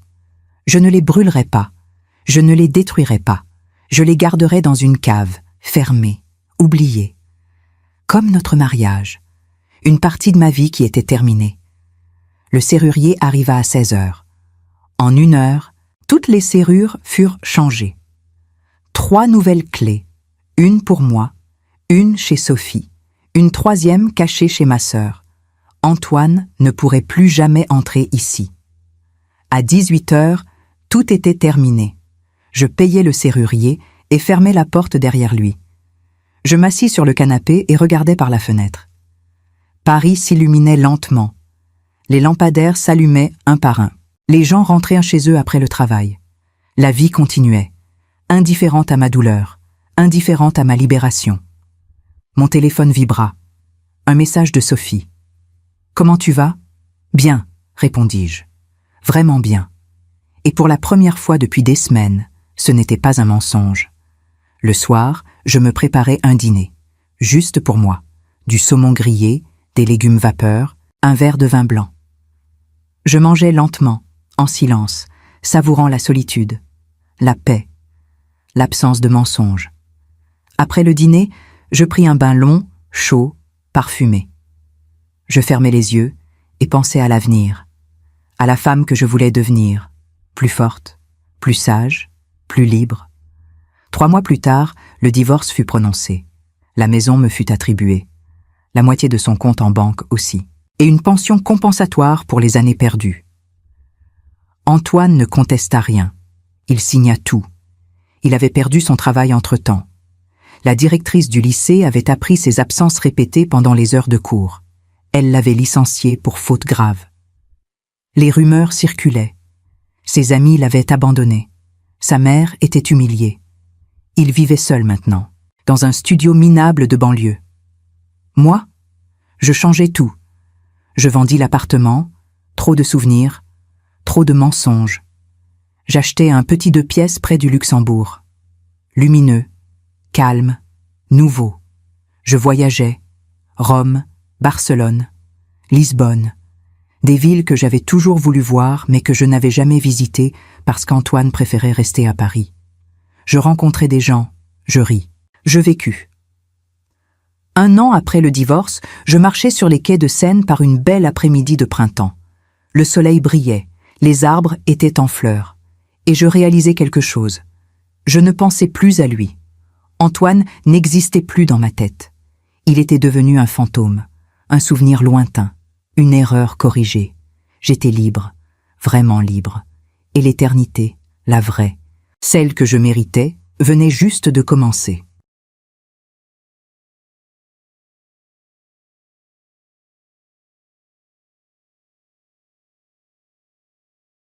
Je ne les brûlerai pas. Je ne les détruirai pas. Je les garderai dans une cave, fermée, oubliée. Comme notre mariage. Une partie de ma vie qui était terminée. Le serrurier arriva à 16 heures. En 1 heure, toutes les serrures furent changées. 3 nouvelles clés. Une pour moi, une chez Sophie, une 3e cachée chez ma sœur. Antoine ne pourrait plus jamais entrer ici. À 18 heures, tout était terminé. Je payai le serrurier et fermai la porte derrière lui. Je m'assis sur le canapé et regardai par la fenêtre. Paris s'illuminait lentement. Les lampadaires s'allumaient un par un. Les gens rentraient chez eux après le travail. La vie continuait, indifférente à ma douleur, indifférente à ma libération. Mon téléphone vibra. Un message de Sophie. « Comment tu vas ?»« Bien, répondis-je. Vraiment bien. » Et pour la première fois depuis des semaines, ce n'était pas un mensonge. Le soir, je me préparais un dîner, juste pour moi. Du saumon grillé, des légumes vapeur, un verre de vin blanc. Je mangeais lentement, en silence, savourant la solitude, la paix, l'absence de mensonges. Après le dîner, je pris un bain long, chaud, parfumé. Je fermai les yeux et pensais à l'avenir, à la femme que je voulais devenir, plus forte, plus sage, plus libre. 3 mois plus tard, le divorce fut prononcé. La maison me fut attribuée, la moitié de son compte en banque aussi, et une pension compensatoire pour les années perdues. Antoine ne contesta rien. Il signa tout. Il avait perdu son travail entre-temps. La directrice du lycée avait appris ses absences répétées pendant les heures de cours. Elle l'avait licencié pour faute grave. Les rumeurs circulaient. Ses amis l'avaient abandonné. Sa mère était humiliée. Il vivait seul maintenant, dans un studio minable de banlieue. Moi, je changeais tout. Je vendis l'appartement, trop de souvenirs, trop de mensonges. J'achetai un petit 2 pièces près du Luxembourg. Lumineux, calme, nouveau. Je voyageais. Rome, Barcelone, Lisbonne. Des villes que j'avais toujours voulu voir mais que je n'avais jamais visitées parce qu'Antoine préférait rester à Paris. Je rencontrais des gens, je ris, je vécus. 1 an après le divorce, je marchais sur les quais de Seine par une belle après-midi de printemps. Le soleil brillait, les arbres étaient en fleurs. Et je réalisais quelque chose. Je ne pensais plus à lui. Antoine n'existait plus dans ma tête. Il était devenu un fantôme, un souvenir lointain, une erreur corrigée. J'étais libre, vraiment libre. Et l'éternité, la vraie, celle que je méritais, venait juste de commencer.